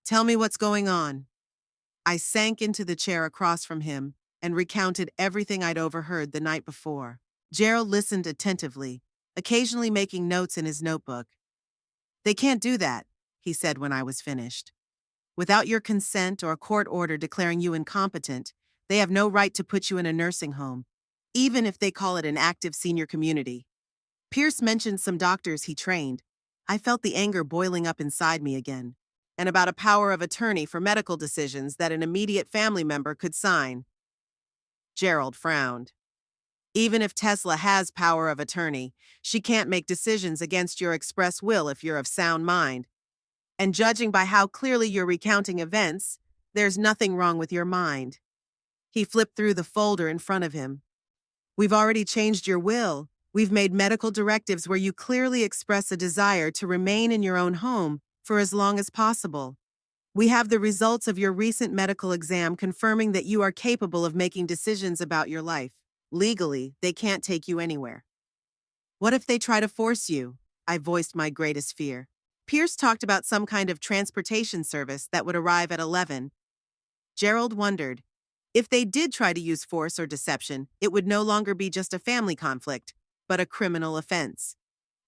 Tell me what's going on. I sank into the chair across from him and recounted everything I'd overheard the night before. Gerald listened attentively, occasionally making notes in his notebook. They can't do that, he said when I was finished. Without your consent or a court order declaring you incompetent, they have no right to put you in a nursing home, even if they call it an active senior community. Pierce mentioned some doctors he trained. I felt the anger boiling up inside me again, and about a power of attorney for medical decisions that an immediate family member could sign. Gerald frowned. Even if Tesla has power of attorney, she can't make decisions against your express will if you're of sound mind. And judging by how clearly you're recounting events, there's nothing wrong with your mind. He flipped through the folder in front of him. We've already changed your will. We've made medical directives where you clearly express a desire to remain in your own home for as long as possible. We have the results of your recent medical exam confirming that you are capable of making decisions about your life. Legally, they can't take you anywhere. What if they try to force you? I voiced my greatest fear. Pierce talked about some kind of transportation service that would arrive at 11. Gerald wondered. If they did try to use force or deception, it would no longer be just a family conflict, but a criminal offense.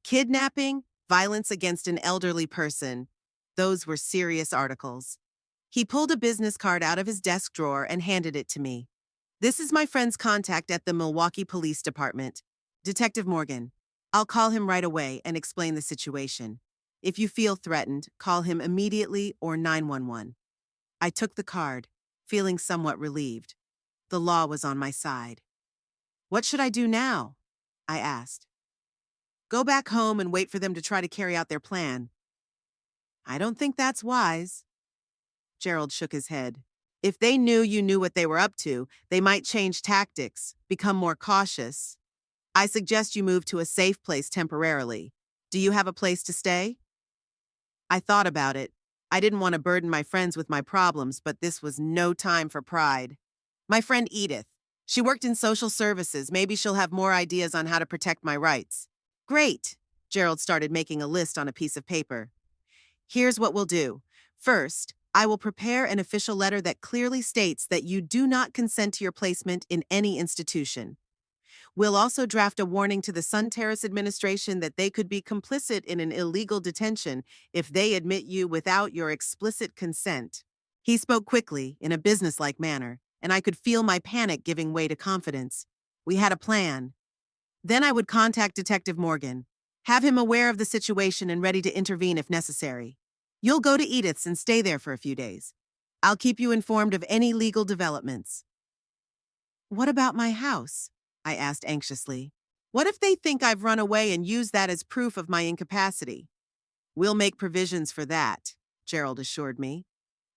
Kidnapping, violence against an elderly person. Those were serious articles. He pulled a business card out of his desk drawer and handed it to me. This is my friend's contact at the Milwaukee Police Department, Detective Morgan. I'll call him right away and explain the situation. If you feel threatened, call him immediately or 911. I took the card, feeling somewhat relieved. The law was on my side. What should I do now? I asked. Go back home and wait for them to try to carry out their plan. I don't think that's wise. Gerald shook his head. If they knew you knew what they were up to, they might change tactics, become more cautious. I suggest you move to a safe place temporarily. Do you have a place to stay? I thought about it. I didn't want to burden my friends with my problems, but this was no time for pride. My friend Edith. She worked in social services. Maybe she'll have more ideas on how to protect my rights. Great. Gerald started making a list on a piece of paper. Here's what we'll do. First, I will prepare an official letter that clearly states that you do not consent to your placement in any institution. We'll also draft a warning to the Sun Terrace administration that they could be complicit in an illegal detention if they admit you without your explicit consent. He spoke quickly, in a businesslike manner, and I could feel my panic giving way to confidence. We had a plan. Then I would contact Detective Morgan, have him aware of the situation and ready to intervene if necessary. You'll go to Edith's and stay there for a few days. I'll keep you informed of any legal developments. What about my house? I asked anxiously. What if they think I've run away and use that as proof of my incapacity? We'll make provisions for that, Gerald assured me.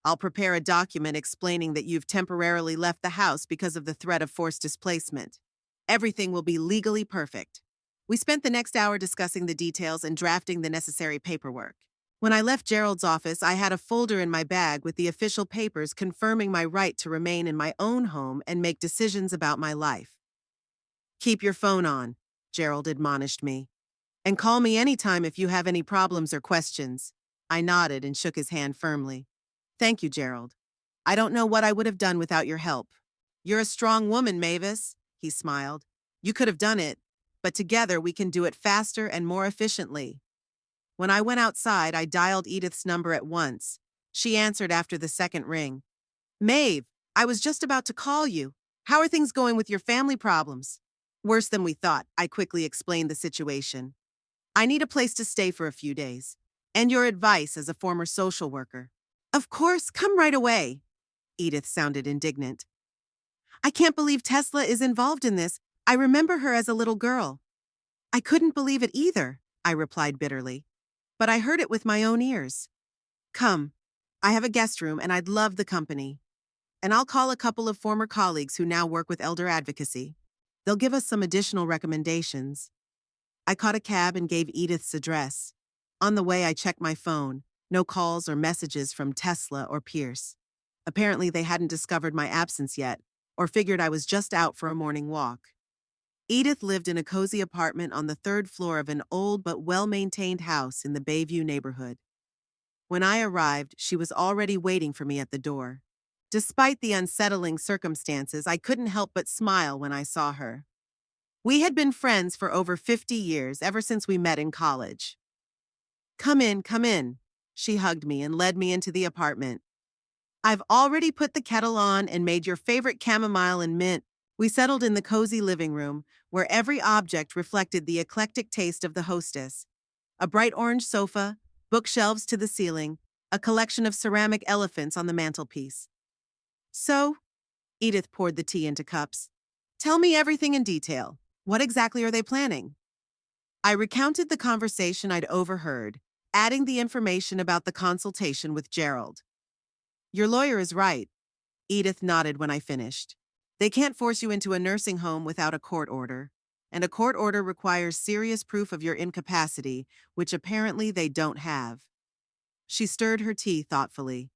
I'll prepare a document explaining that you've temporarily left the house because of the threat of forced displacement. Everything will be legally perfect. We spent the next hour discussing the details and drafting the necessary paperwork. When I left Gerald's office, I had a folder in my bag with the official papers confirming my right to remain in my own home and make decisions about my life. Keep your phone on, Gerald admonished me. And call me anytime if you have any problems or questions. I nodded and shook his hand firmly. Thank you, Gerald. I don't know what I would have done without your help. You're a strong woman, Mavis, he smiled. You could have done it, but together we can do it faster and more efficiently. When I went outside, I dialed Edith's number at once. She answered after the second ring. Maeve, I was just about to call you. How are things going with your family problems? Worse than we thought, I quickly explained the situation. I need a place to stay for a few days, and your advice as a former social worker. Of course, come right away. Edith sounded indignant. I can't believe Tesla is involved in this. I remember her as a little girl. I couldn't believe it either, I replied bitterly. But I heard it with my own ears. Come, I have a guest room and I'd love the company. And I'll call a couple of former colleagues who now work with elder advocacy. They'll give us some additional recommendations. I caught a cab and gave Edith's address. On the way, I checked my phone. No calls or messages from Tesla or Pierce. Apparently, they hadn't discovered my absence yet, or figured I was just out for a morning walk. Edith lived in a cozy apartment on the third floor of an old but well-maintained house in the Bayview neighborhood. When I arrived, she was already waiting for me at the door. Despite the unsettling circumstances, I couldn't help but smile when I saw her. We had been friends for over 50 years, ever since we met in college. Come in, come in. She hugged me and led me into the apartment. I've already put the kettle on and made your favorite chamomile and mint. We settled in the cozy living room, where every object reflected the eclectic taste of the hostess. A bright orange sofa, bookshelves to the ceiling, a collection of ceramic elephants on the mantelpiece. So, Edith poured the tea into cups. Tell me everything in detail. What exactly are they planning? I recounted the conversation I'd overheard, adding the information about the consultation with Gerald. Your lawyer is right. Edith nodded when I finished. They can't force you into a nursing home without a court order, and a court order requires serious proof of your incapacity, which apparently they don't have. She stirred her tea thoughtfully.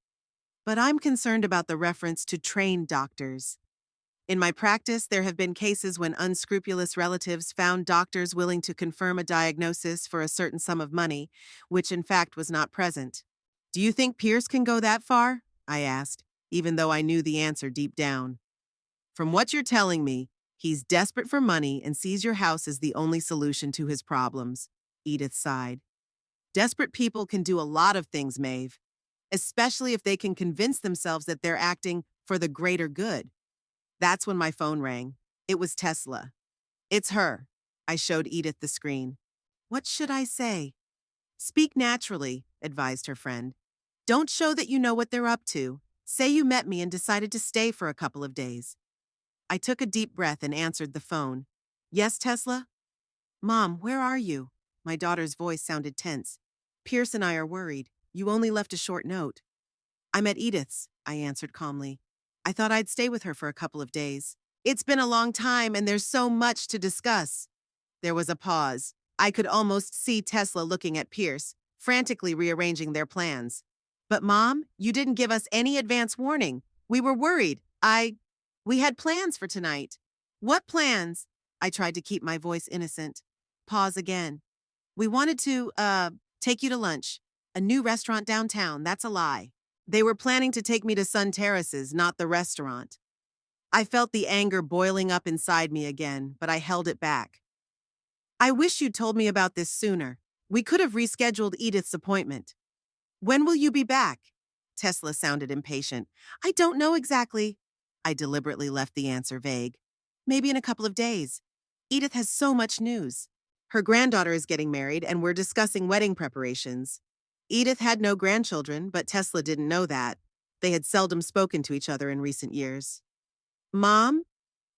But I'm concerned about the reference to trained doctors. In my practice, there have been cases when unscrupulous relatives found doctors willing to confirm a diagnosis for a certain sum of money, which in fact was not present. Do you think Pierce can go that far? I asked, even though I knew the answer deep down. From what you're telling me, he's desperate for money and sees your house as the only solution to his problems, Edith sighed. Desperate people can do a lot of things, Maeve, especially if they can convince themselves that they're acting for the greater good. That's when my phone rang. It was Tesla. It's her. I showed Edith the screen. What should I say? Speak naturally, advised her friend. Don't show that you know what they're up to. Say you met me and decided to stay for a couple of days. I took a deep breath and answered the phone. Yes, Tesla? Mom, where are you? My daughter's voice sounded tense. Pierce and I are worried. You only left a short note. I'm at Edith's, I answered calmly. I thought I'd stay with her for a couple of days. It's been a long time and there's so much to discuss. There was a pause. I could almost see Tesla looking at Pierce, frantically rearranging their plans. But Mom, you didn't give us any advance warning. We were worried. We had plans for tonight. What plans? I tried to keep my voice innocent. Pause again. We wanted to, take you to lunch. A new restaurant downtown, that's a lie. They were planning to take me to Sun Terraces, not the restaurant. I felt the anger boiling up inside me again, but I held it back. I wish you'd told me about this sooner. We could have rescheduled Edith's appointment. When will you be back? Tesla sounded impatient. I don't know exactly. I deliberately left the answer vague. Maybe in a couple of days. Edith has so much news. Her granddaughter is getting married, and we're discussing wedding preparations. Edith had no grandchildren, but Tesla didn't know that. They had seldom spoken to each other in recent years. Mom?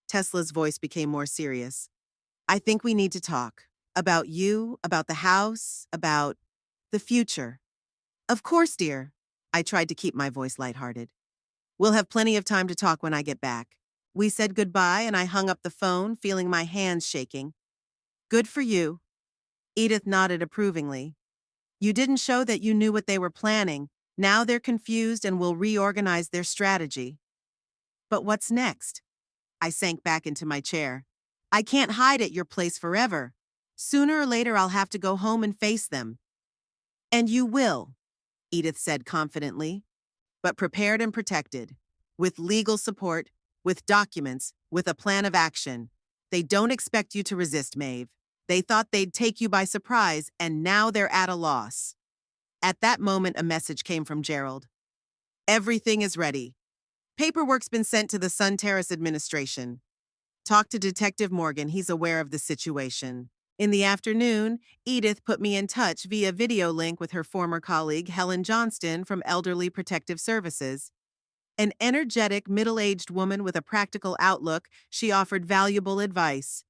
Tesla's voice became more serious. I think we need to talk. About you, about the house, about the future. Of course, dear. I tried to keep my voice lighthearted. We'll have plenty of time to talk when I get back. We said goodbye and I hung up the phone, feeling my hands shaking. Good for you. Edith nodded approvingly. You didn't show that you knew what they were planning. Now they're confused and will reorganize their strategy. But what's next? I sank back into my chair. I can't hide at your place forever. Sooner or later I'll have to go home and face them. And you will, Edith said confidently, but prepared and protected, with legal support, with documents, with a plan of action. They don't expect you to resist, Maeve. They thought they'd take you by surprise, and now they're at a loss. At that moment, a message came from Gerald. Everything is ready. Paperwork's been sent to the Sun Terrace administration. Talk to Detective Morgan, he's aware of the situation. In the afternoon, Edith put me in touch via video link with her former colleague, Helen Johnston from Elderly Protective Services. An energetic, middle-aged woman with a practical outlook, she offered valuable advice.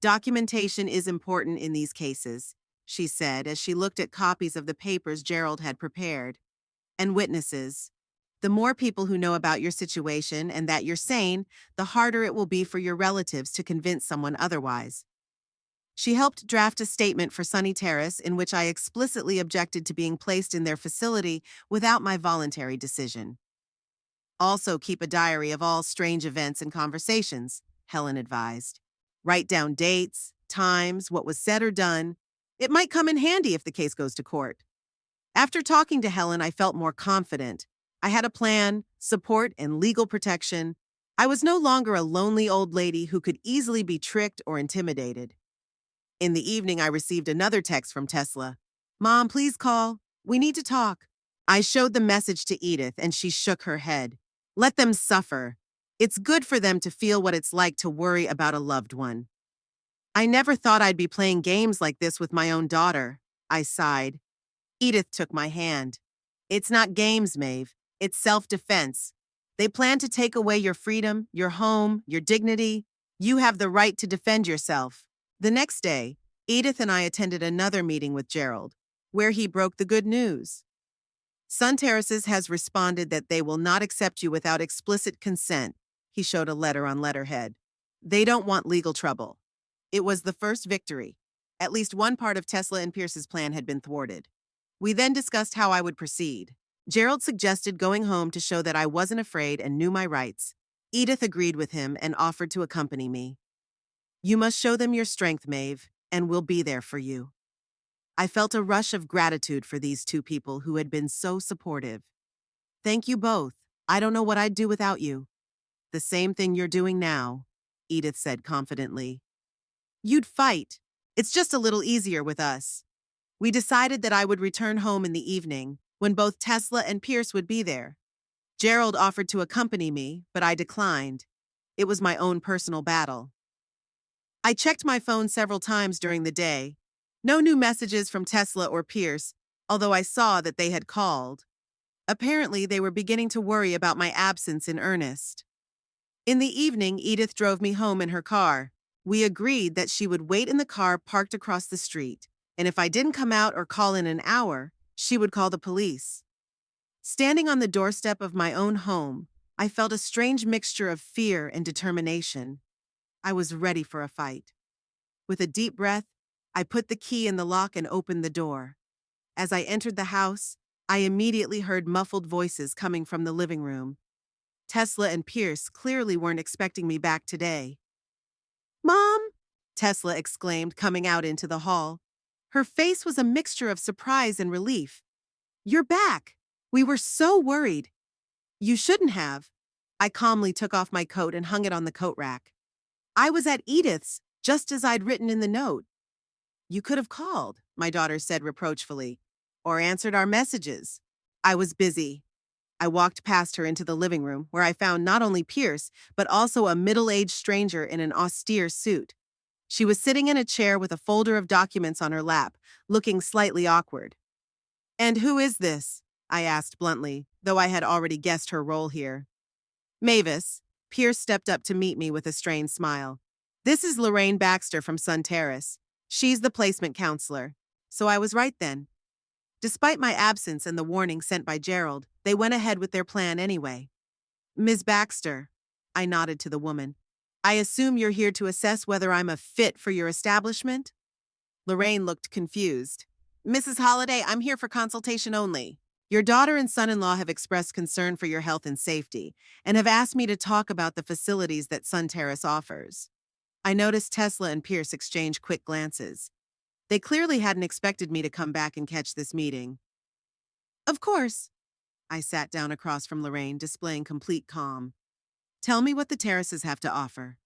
Documentation is important in these cases, she said as she looked at copies of the papers Gerald had prepared. And witnesses. The more people who know about your situation and that you're sane, the harder it will be for your relatives to convince someone otherwise. She helped draft a statement for Sunny Terrace in which I explicitly objected to being placed in their facility without my voluntary decision. Also, keep a diary of all strange events and conversations, Helen advised. Write down dates, times, what was said or done. It might come in handy if the case goes to court. After talking to Helen, I felt more confident. I had a plan, support, and legal protection. I was no longer a lonely old lady who could easily be tricked or intimidated. In the evening, I received another text from Tesla. "Mom, please call. We need to talk." I showed the message to Edith, and she shook her head. "Let them suffer. It's good for them to feel what it's like to worry about a loved one." "I never thought I'd be playing games like this with my own daughter," I sighed. Edith took my hand. "It's not games, Maeve. It's self-defense. They plan to take away your freedom, your home, your dignity. You have the right to defend yourself." The next day, Edith and I attended another meeting with Gerald, where he broke the good news. Sun Terraces has responded that they will not accept you without explicit consent. He showed a letter on letterhead. They don't want legal trouble. It was the first victory. At least one part of Tesla and Pierce's plan had been thwarted. We then discussed how I would proceed. Gerald suggested going home to show that I wasn't afraid and knew my rights. Edith agreed with him and offered to accompany me. "You must show them your strength, Maeve, and we'll be there for you." I felt a rush of gratitude for these two people who had been so supportive. "Thank you both. I don't know what I'd do without you." "The same thing you're doing now," Edith said confidently. "You'd fight. It's just a little easier with us." We decided that I would return home in the evening, when both Tesla and Pierce would be there. Gerald offered to accompany me, but I declined. It was my own personal battle. I checked my phone several times during the day. No new messages from Tesla or Pierce, although I saw that they had called. Apparently, they were beginning to worry about my absence in earnest. In the evening, Edith drove me home in her car. We agreed that she would wait in the car parked across the street, and if I didn't come out or call in an hour, she would call the police. Standing on the doorstep of my own home, I felt a strange mixture of fear and determination. I was ready for a fight. With a deep breath, I put the key in the lock and opened the door. As I entered the house, I immediately heard muffled voices coming from the living room. Tesla and Pierce clearly weren't expecting me back today. "Mom!" Tesla exclaimed, coming out into the hall. Her face was a mixture of surprise and relief. "You're back! We were so worried." "You shouldn't have." I calmly took off my coat and hung it on the coat rack. "I was at Edith's, just as I'd written in the note." "You could have called," my daughter said reproachfully, "or answered our messages." I was busy. I walked past her into the living room, where I found not only Pierce, but also a middle-aged stranger in an austere suit. She was sitting in a chair with a folder of documents on her lap, looking slightly awkward. "And who is this?" I asked bluntly, though I had already guessed her role here. "Mavis." Pierce stepped up to meet me with a strained smile. "This is Lorraine Baxter from Sun Terrace. She's the placement counselor." So I was right then. Despite my absence and the warning sent by Gerald, they went ahead with their plan anyway. "Ms. Baxter," I nodded to the woman, "I assume you're here to assess whether I'm a fit for your establishment?" Lorraine looked confused. "Mrs. Holliday, I'm here for consultation only. Your daughter and son-in-law have expressed concern for your health and safety, and have asked me to talk about the facilities that Sun Terrace offers." I noticed Tesla and Pierce exchange quick glances. They clearly hadn't expected me to come back and catch this meeting. "Of course." I sat down across from Lorraine, displaying complete calm. "Tell me what the terraces have to offer."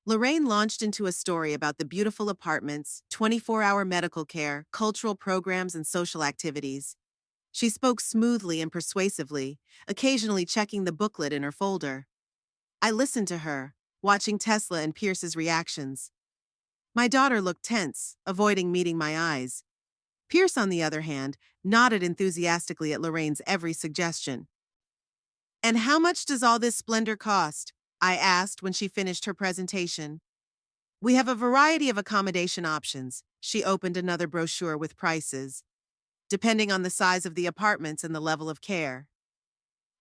Lorraine launched into a story about the beautiful apartments, 24-hour medical care, cultural programs, and social activities. She spoke smoothly and persuasively, occasionally checking the booklet in her folder. I listened to her, watching Tesla and Pierce's reactions. My daughter looked tense, avoiding meeting my eyes. Pierce, on the other hand, nodded enthusiastically at Lorraine's every suggestion. And how much does all this splendor cost? I asked when she finished her presentation. We have a variety of accommodation options. She opened another brochure with prices, depending on the size of the apartments and the level of care.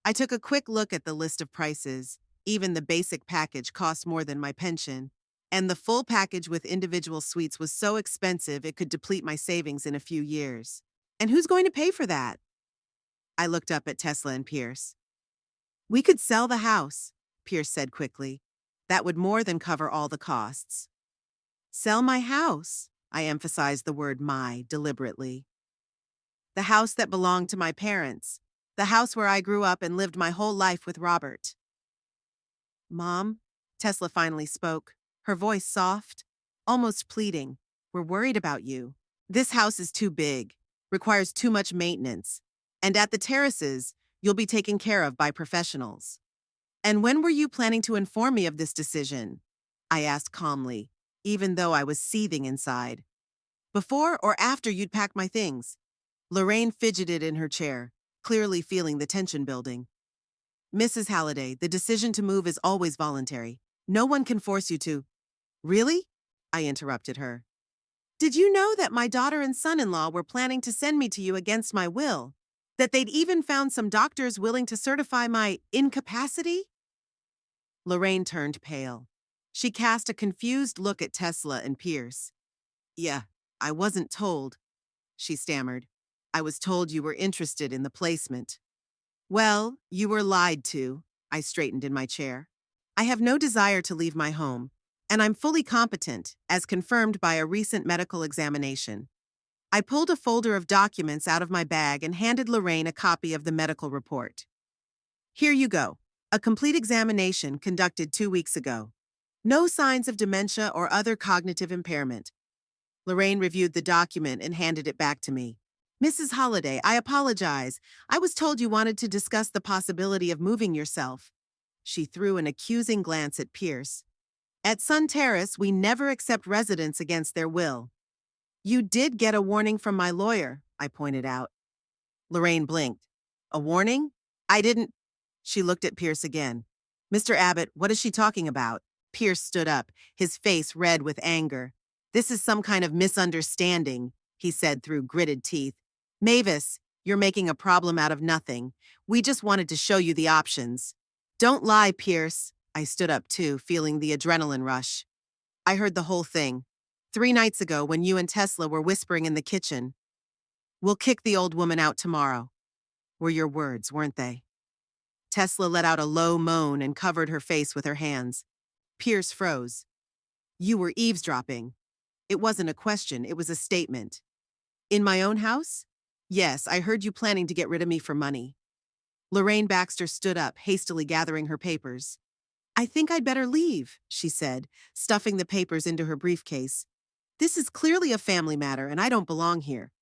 I took a quick look at the list of prices. Even the basic package cost more than my pension, and the full package with individual suites was so expensive it could deplete my savings in a few years. And who's going to pay for that? I looked up at Tesla and Pierce. We could sell the house, Pierce said quickly. That would more than cover all the costs. Sell my house. I emphasized the word my deliberately. The house that belonged to my parents. The house where I grew up and lived my whole life with Robert. Mom, Tesla finally spoke, her voice soft, almost pleading. We're worried about you. This house is too big, requires too much maintenance, and at the terraces, you'll be taken care of by professionals. And when were you planning to inform me of this decision? I asked calmly, even though I was seething inside. Before or after you'd packed my things? Lorraine fidgeted in her chair, clearly feeling the tension building. Mrs. Halliday, the decision to move is always voluntary. No one can force you to. Really? I interrupted her. Did you know that my daughter and son-in-law were planning to send me to you against my will? That they'd even found some doctors willing to certify my incapacity? Lorraine turned pale. She cast a confused look at Tesla and Pierce. Yeah, I wasn't told, she stammered. I was told you were interested in the placement. Well, you were lied to, I straightened in my chair. I have no desire to leave my home, and I'm fully competent, as confirmed by a recent medical examination. I pulled a folder of documents out of my bag and handed Lorraine a copy of the medical report. Here you go. A complete examination conducted 2 weeks ago. No signs of dementia or other cognitive impairment. Lorraine reviewed the document and handed it back to me. Mrs. Holliday, I apologize. I was told you wanted to discuss the possibility of moving yourself. She threw an accusing glance at Pierce. At Sun Terrace, we never accept residents against their will. You did get a warning from my lawyer, I pointed out. Lorraine blinked. A warning? I didn't. She looked at Pierce again. Mr. Abbott, what is she talking about? Pierce stood up, his face red with anger. This is some kind of misunderstanding, he said through gritted teeth. Mavis, you're making a problem out of nothing. We just wanted to show you the options. Don't lie, Pierce. I stood up too, feeling the adrenaline rush. I heard the whole thing. 3 nights ago when you and Tesla were whispering in the kitchen. We'll kick the old woman out tomorrow. Were your words, weren't they? Tesla let out a low moan and covered her face with her hands. Pierce froze. You were eavesdropping. It wasn't a question, it was a statement. In my own house? Yes, I heard you planning to get rid of me for money. Lorraine Baxter stood up, hastily gathering her papers. I think I'd better leave, she said, stuffing the papers into her briefcase. This is clearly a family matter, and I don't belong here.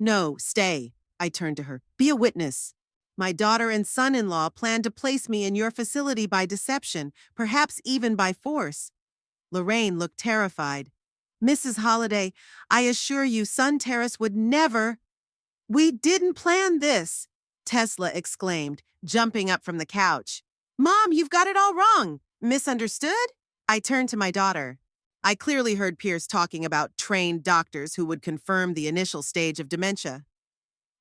No, stay, I turned to her. Be a witness. My daughter and son-in-law plan to place me in your facility by deception, perhaps even by force. Lorraine looked terrified. Mrs. Holliday, I assure you Sun Terrace would never— We didn't plan this, Tesla exclaimed, jumping up from the couch. Mom, you've got it all wrong. Misunderstood? I turned to my daughter. I clearly heard Pierce talking about trained doctors who would confirm the initial stage of dementia.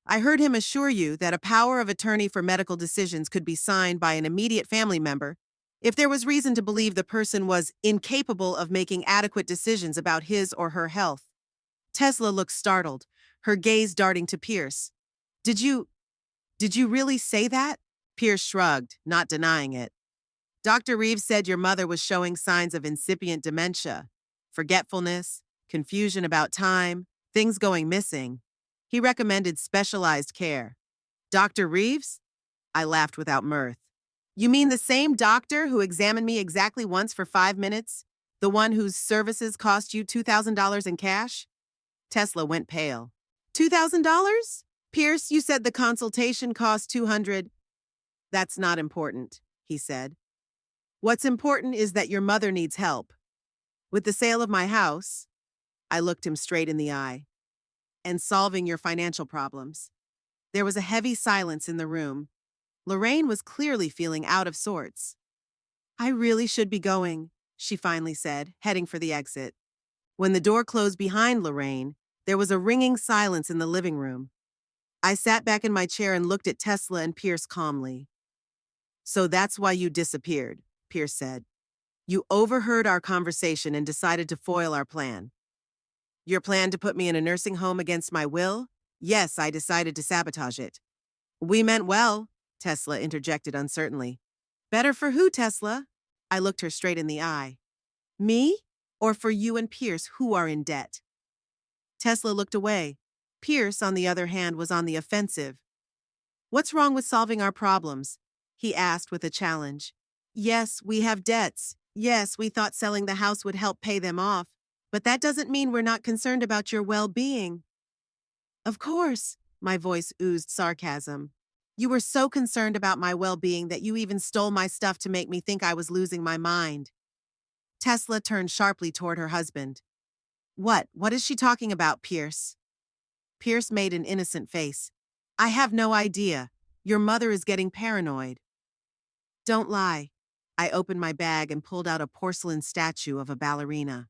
I heard him assure you that a power of attorney for medical decisions could be signed by an immediate family member if there was reason to believe the person was incapable of making adequate decisions about his or her health. Tesla looked startled, her gaze darting to Pierce. Did you really say that? Pierce shrugged, not denying it. Dr. Reeves said your mother was showing signs of incipient dementia, forgetfulness, confusion about time, things going missing. He recommended specialized care. Dr. Reeves? I laughed without mirth. You mean the same doctor who examined me exactly once for 5 minutes? The one whose services cost you $2,000 in cash? Tesla went pale. $2,000? Pierce, you said the consultation cost $200. That's not important, he said. What's important is that your mother needs help. With the sale of my house, I looked him straight in the eye, and solving your financial problems. There was a heavy silence in the room. Lorraine was clearly feeling out of sorts. I really should be going, she finally said, heading for the exit. When the door closed behind Lorraine, there was a ringing silence in the living room. I sat back in my chair and looked at Tesla and Pierce calmly. So that's why you disappeared, Pierce said. You overheard our conversation and decided to foil our plan. Your plan to put me in a nursing home against my will? Yes, I decided to sabotage it. We meant well, Tesla interjected uncertainly. Better for who, Tesla? I looked her straight in the eye. Me? Or for you and Pierce, who are in debt? Tesla looked away. Pierce, on the other hand, was on the offensive. What's wrong with solving our problems? He asked with a challenge. Yes, we have debts. Yes, we thought selling the house would help pay them off. But that doesn't mean we're not concerned about your well-being. Of course, my voice oozed sarcasm. You were so concerned about my well-being that you even stole my stuff to make me think I was losing my mind. Tesla turned sharply toward her husband. What is she talking about, Pierce? Pierce made an innocent face. I have no idea. Your mother is getting paranoid. Don't lie. I opened my bag and pulled out a porcelain statue of a ballerina.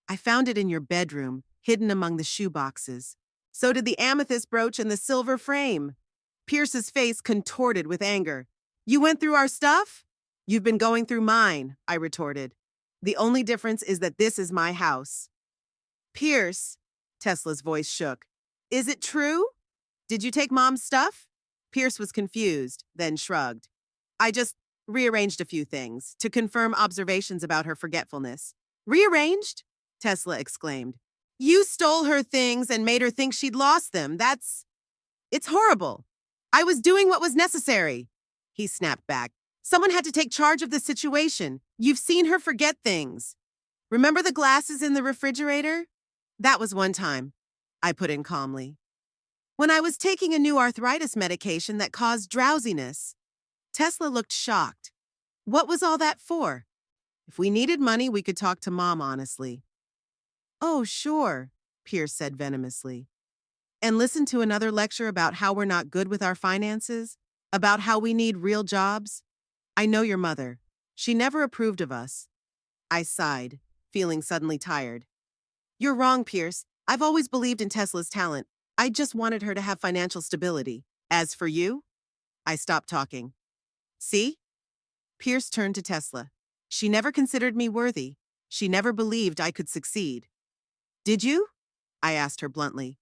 I found it in your bedroom, hidden among the shoe boxes. So did the amethyst brooch and the silver frame. Pierce's face contorted with anger. You went through our stuff? You've been going through mine, I retorted. The only difference is that this is my house. Pierce, Tesla's voice shook. Is it true? Did you take Mom's stuff? Pierce was confused, then shrugged. I just rearranged a few things to confirm observations about her forgetfulness. Rearranged? Tesla exclaimed. You stole her things and made her think she'd lost them. It's horrible. I was doing what was necessary. He snapped back. Someone had to take charge of the situation. You've seen her forget things. Remember the glasses in the refrigerator? That was one time, I put in calmly. When I was taking a new arthritis medication that caused drowsiness. Tesla looked shocked. What was all that for? If we needed money, we could talk to Mom honestly. Oh, sure, Pierce said venomously. And listen to another lecture about how we're not good with our finances? About how we need real jobs? I know your mother. She never approved of us. I sighed, feeling suddenly tired. You're wrong, Pierce. I've always believed in Tesla's talent. I just wanted her to have financial stability. As for you? I stopped talking. See? Pierce turned to Tesla. She never considered me worthy. She never believed I could succeed. Did you? I asked her bluntly.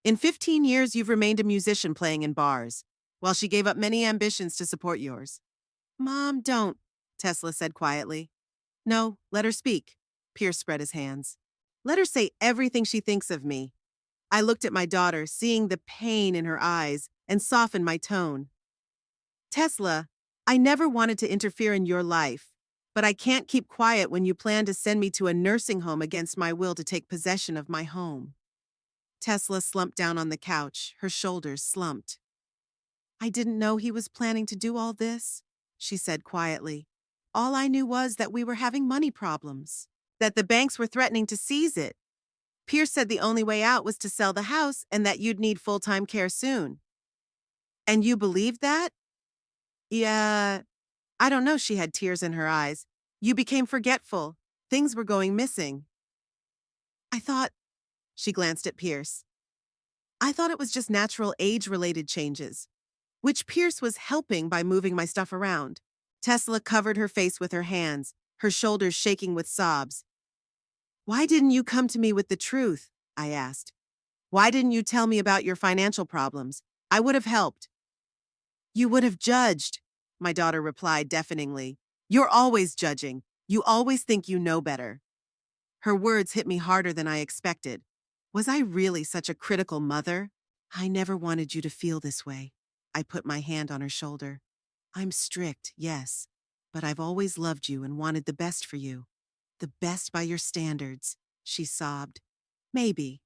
In 15 years, you've remained a musician playing in bars, while she gave up many ambitions to support yours. Mom, don't, Tesla said quietly. No, let her speak. Pierce spread his hands. Let her say everything she thinks of me. I looked at my daughter, seeing the pain in her eyes, and softened my tone. Tesla, I never wanted to interfere in your life, but I can't keep quiet when you plan to send me to a nursing home against my will to take possession of my home. Tesla slumped down on the couch, her shoulders slumped. I didn't know he was planning to do all this, she said quietly. All I knew was that we were having money problems, that the banks were threatening to seize it. Pierce said the only way out was to sell the house and that you'd need full-time care soon. And you believed that? Yeah, I don't know, she had tears in her eyes. You became forgetful. Things were going missing. I thought, she glanced at Pierce. I thought it was just natural age-related changes, which Pierce was helping by moving my stuff around. Tesla covered her face with her hands, her shoulders shaking with sobs. Why didn't you come to me with the truth? I asked. Why didn't you tell me about your financial problems? I would have helped. You would have judged, my daughter replied deafeningly. You're always judging. You always think you know better. Her words hit me harder than I expected. Was I really such a critical mother? I never wanted you to feel this way. I put my hand on her shoulder. I'm strict, yes, but I've always loved you and wanted the best for you. The best by your standards, she sobbed. Maybe,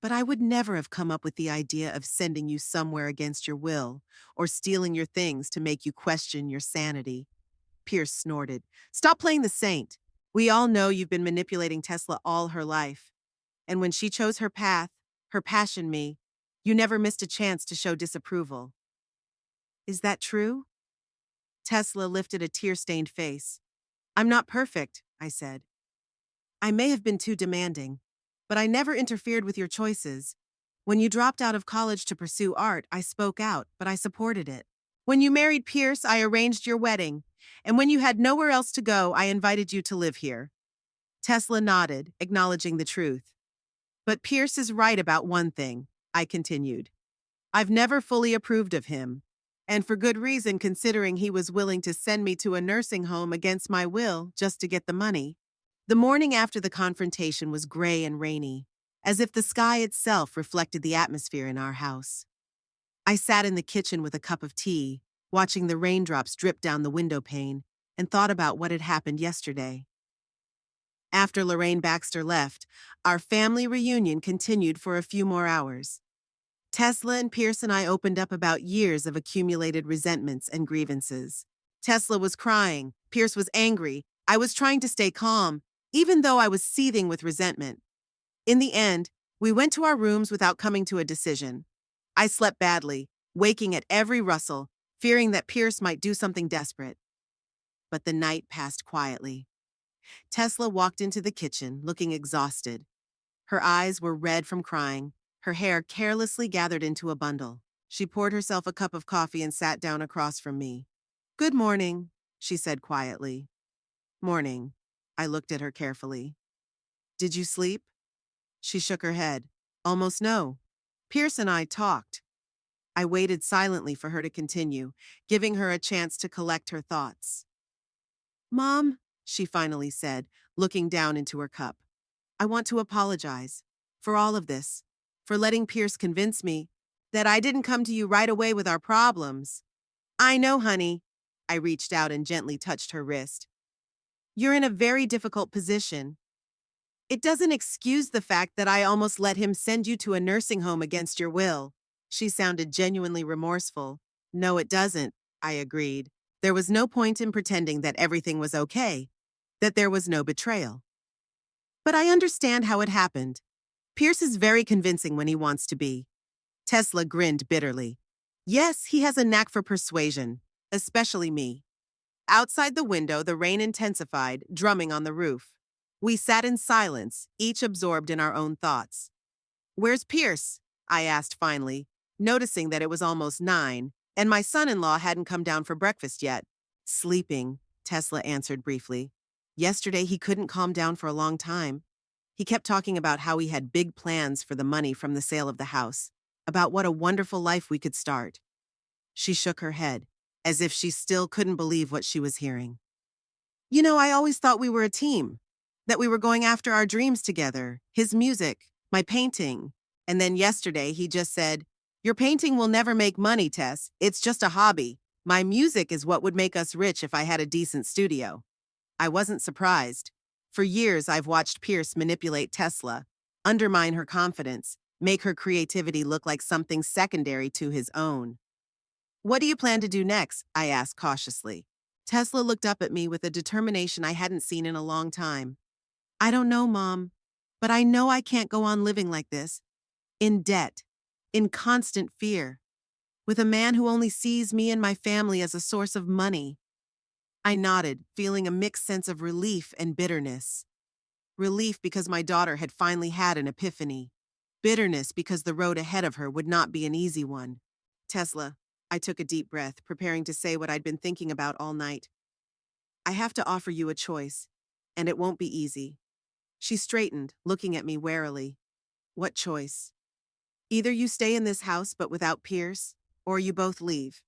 but I would never have come up with the idea of sending you somewhere against your will or stealing your things to make you question your sanity. Pierce snorted. Stop playing the saint. We all know you've been manipulating Tesla all her life. And when she chose her path, her passion me, you never missed a chance to show disapproval. Is that true? Tesla lifted a tear-stained face. I'm not perfect, I said. I may have been too demanding, but I never interfered with your choices. When you dropped out of college to pursue art, I spoke out, but I supported it. When you married Pierce, I arranged your wedding. And when you had nowhere else to go, I invited you to live here. Tesla nodded, acknowledging the truth. But Pierce is right about one thing, I continued. I've never fully approved of him. And for good reason, considering he was willing to send me to a nursing home against my will just to get the money. The morning after the confrontation was gray and rainy, as if the sky itself reflected the atmosphere in our house. I sat in the kitchen with a cup of tea, watching the raindrops drip down the window pane, and thought about what had happened yesterday. After Lorraine Baxter left, our family reunion continued for a few more hours. Tesla and Pierce and I opened up about years of accumulated resentments and grievances. Tesla was crying, Pierce was angry, I was trying to stay calm, even though I was seething with resentment. In the end, we went to our rooms without coming to a decision. I slept badly, waking at every rustle, fearing that Pierce might do something desperate. But the night passed quietly. Tesla walked into the kitchen, looking exhausted. Her eyes were red from crying, her hair carelessly gathered into a bundle. She poured herself a cup of coffee and sat down across from me. Good morning, she said quietly. Morning. I looked at her carefully. Did you sleep? She shook her head. Almost no. Pierce and I talked. I waited silently for her to continue, giving her a chance to collect her thoughts. Mom, she finally said, looking down into her cup. I want to apologize for all of this, for letting Pierce convince me that I didn't come to you right away with our problems. I know, honey. I reached out and gently touched her wrist. You're in a very difficult position. It doesn't excuse the fact that I almost let him send you to a nursing home against your will. She sounded genuinely remorseful. No, it doesn't, I agreed. There was no point in pretending that everything was okay, that there was no betrayal. But I understand how it happened. Pierce is very convincing when he wants to be. Tesla grinned bitterly. Yes, he has a knack for persuasion, especially me. Outside the window, the rain intensified, drumming on the roof. We sat in silence, each absorbed in our own thoughts. Where's Pierce? I asked finally, noticing that it was almost 9, and my son-in-law hadn't come down for breakfast yet. Sleeping, Tesla answered briefly. Yesterday he couldn't calm down for a long time. He kept talking about how he had big plans for the money from the sale of the house, about what a wonderful life we could start. She shook her head, as if she still couldn't believe what she was hearing. You know, I always thought we were a team, that we were going after our dreams together, his music, my painting. And then yesterday he just said, your painting will never make money, Tess. It's just a hobby. My music is what would make us rich if I had a decent studio. I wasn't surprised. For years, I've watched Pierce manipulate Tesla, undermine her confidence, make her creativity look like something secondary to his own. What do you plan to do next? I asked cautiously. Tesla looked up at me with a determination I hadn't seen in a long time. I don't know, Mom, but I know I can't go on living like this. In debt, in constant fear, with a man who only sees me and my family as a source of money. I nodded, feeling a mixed sense of relief and bitterness. Relief because my daughter had finally had an epiphany. Bitterness because the road ahead of her would not be an easy one. Tesla, I took a deep breath, preparing to say what I'd been thinking about all night. I have to offer you a choice, and it won't be easy. She straightened, looking at me warily. What choice? Either you stay in this house but without Pierce, or you both leave.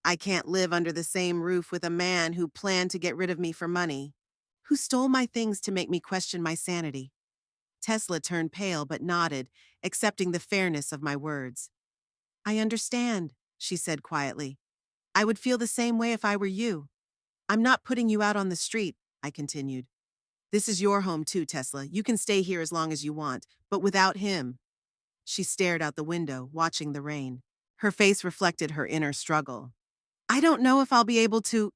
I can't live under the same roof with a man who planned to get rid of me for money, who stole my things to make me question my sanity. Tesla turned pale but nodded, accepting the fairness of my words. I understand, she said quietly. I would feel the same way if I were you. I'm not putting you out on the street, I continued. This is your home too, Tesla. You can stay here as long as you want, but without him. She stared out the window, watching the rain. Her face reflected her inner struggle. I don't know if I'll be able to.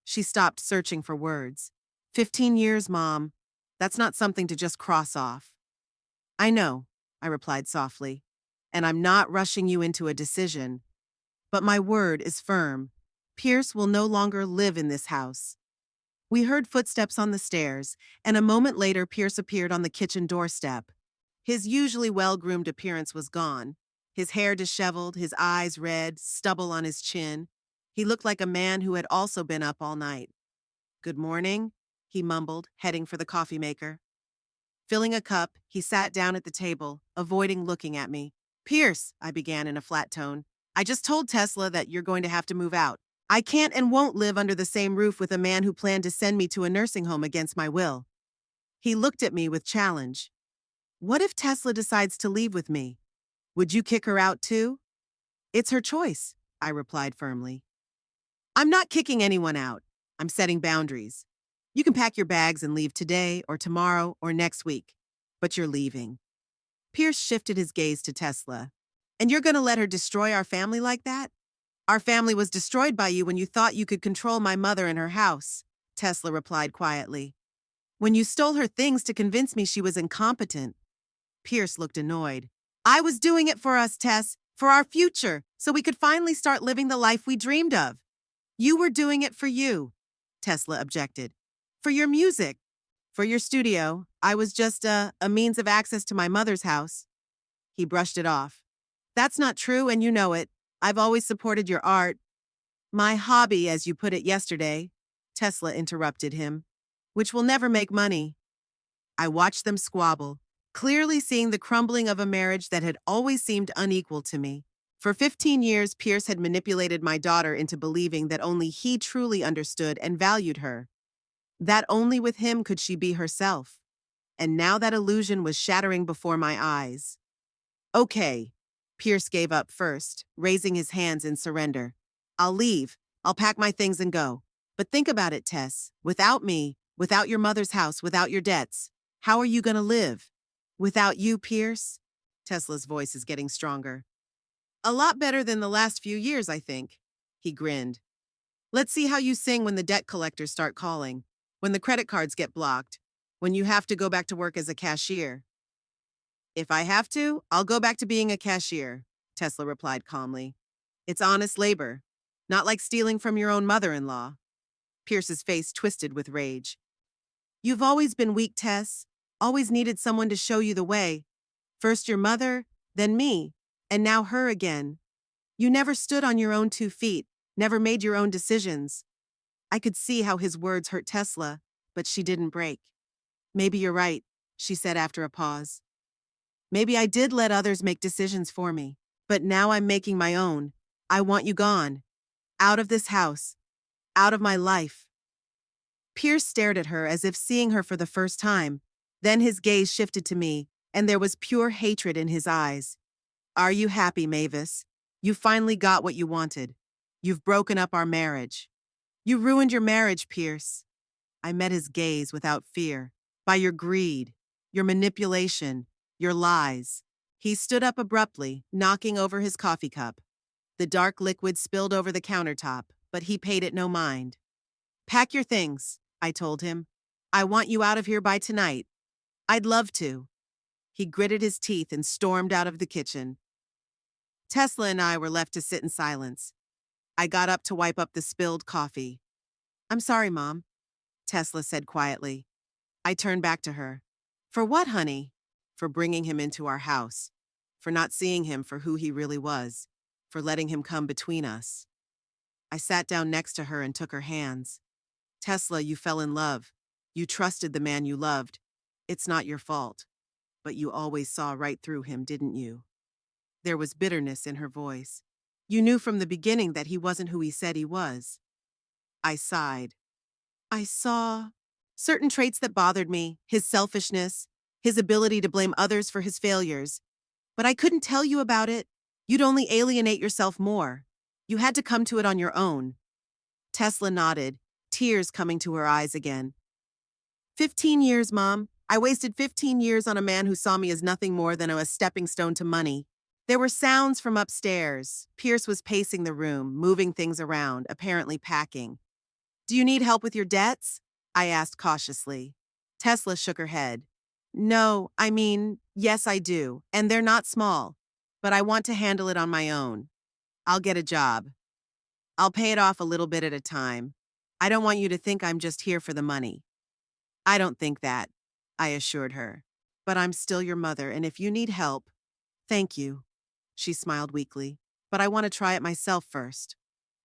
She stopped, searching for words. 15 years, Mom. That's not something to just cross off. I know, I replied softly, and I'm not rushing you into a decision. But my word is firm. Pierce will no longer live in this house. We heard footsteps on the stairs, and a moment later Pierce appeared on the kitchen doorstep. His usually well-groomed appearance was gone. His hair disheveled, his eyes red, stubble on his chin. He looked like a man who had also been up all night. "Good morning," he mumbled, heading for the coffee maker. Filling a cup, he sat down at the table, avoiding looking at me. "Pierce," I began in a flat tone, "I just told Tesla that you're going to have to move out. I can't and won't live under the same roof with a man who planned to send me to a nursing home against my will." He looked at me with challenge. "What if Tesla decides to leave with me? Would you kick her out too?" "It's her choice," I replied firmly. "I'm not kicking anyone out. I'm setting boundaries. You can pack your bags and leave today or tomorrow or next week, but you're leaving." Pierce shifted his gaze to Tesla. "And you're going to let her destroy our family like that? Our family was destroyed by you when you thought you could control my mother and her house," Tesla replied quietly. "When you stole her things to convince me she was incompetent." Pierce looked annoyed. "I was doing it for us, Tess, for our future, so we could finally start living the life we dreamed of." "You were doing it for you," Tesla objected. "For your music. For your studio. I was just a means of access to my mother's house." He brushed it off. "That's not true, and you know it. I've always supported your art." "My hobby, as you put it yesterday," Tesla interrupted him, "which will never make money." I watched them squabble, clearly seeing the crumbling of a marriage that had always seemed unequal to me. For 15 years, Pierce had manipulated my daughter into believing that only he truly understood and valued her. That only with him could she be herself. And now that illusion was shattering before my eyes. "Okay," Pierce gave up first, raising his hands in surrender. "I'll leave. I'll pack my things and go. But think about it, Tess. Without me, without your mother's house, without your debts, how are you going to live?" "Without you, Pierce?" Tesla's voice is getting stronger. "A lot better than the last few years, I think." He grinned. "Let's see how you sing when the debt collectors start calling, when the credit cards get blocked, when you have to go back to work as a cashier." "If I have to, I'll go back to being a cashier," Tesla replied calmly. "It's honest labor, not like stealing from your own mother-in-law." Pierce's face twisted with rage. "You've always been weak, Tess. Always needed someone to show you the way. First your mother, then me, and now her again. You never stood on your own 2 feet, never made your own decisions." I could see how his words hurt Tesla, but she didn't break. "Maybe you're right," she said after a pause. "Maybe I did let others make decisions for me, but now I'm making my own. I want you gone. Out of this house. Out of my life." Pierce stared at her as if seeing her for the first time. Then his gaze shifted to me, and there was pure hatred in his eyes. "Are you happy, Mavis? You finally got what you wanted. You've broken up our marriage. You ruined your marriage, Pierce." I met his gaze without fear. "By your greed, your manipulation, your lies." He stood up abruptly, knocking over his coffee cup. The dark liquid spilled over the countertop, but he paid it no mind. "Pack your things," I told him. "I want you out of here by tonight." "I'd love to." He gritted his teeth and stormed out of the kitchen. Tesla and I were left to sit in silence. I got up to wipe up the spilled coffee. "I'm sorry, Mom," Tesla said quietly. I turned back to her. "For what, honey?" "For bringing him into our house. For not seeing him for who he really was. For letting him come between us." I sat down next to her and took her hands. "Tesla, you fell in love. You trusted the man you loved. It's not your fault. But you always saw right through him, didn't you?" There was bitterness in her voice. "You knew from the beginning that he wasn't who he said he was." I sighed. "I saw certain traits that bothered me, his selfishness, his ability to blame others for his failures. But I couldn't tell you about it. You'd only alienate yourself more. You had to come to it on your own." Tesla nodded, tears coming to her eyes again. 15 years, Mom. I wasted 15 years on a man who saw me as nothing more than a stepping stone to money." There were sounds from upstairs. Pierce was pacing the room, moving things around, apparently packing. "Do you need help with your debts?" I asked cautiously. Tesla shook her head. "No, I mean, yes, I do, and they're not small. But I want to handle it on my own. I'll get a job." I'll pay it off a little bit at a time. I don't want you to think I'm just here for the money. I don't think that, I assured her. But I'm still your mother, and if you need help, thank you. She smiled weakly. But I want to try it myself first.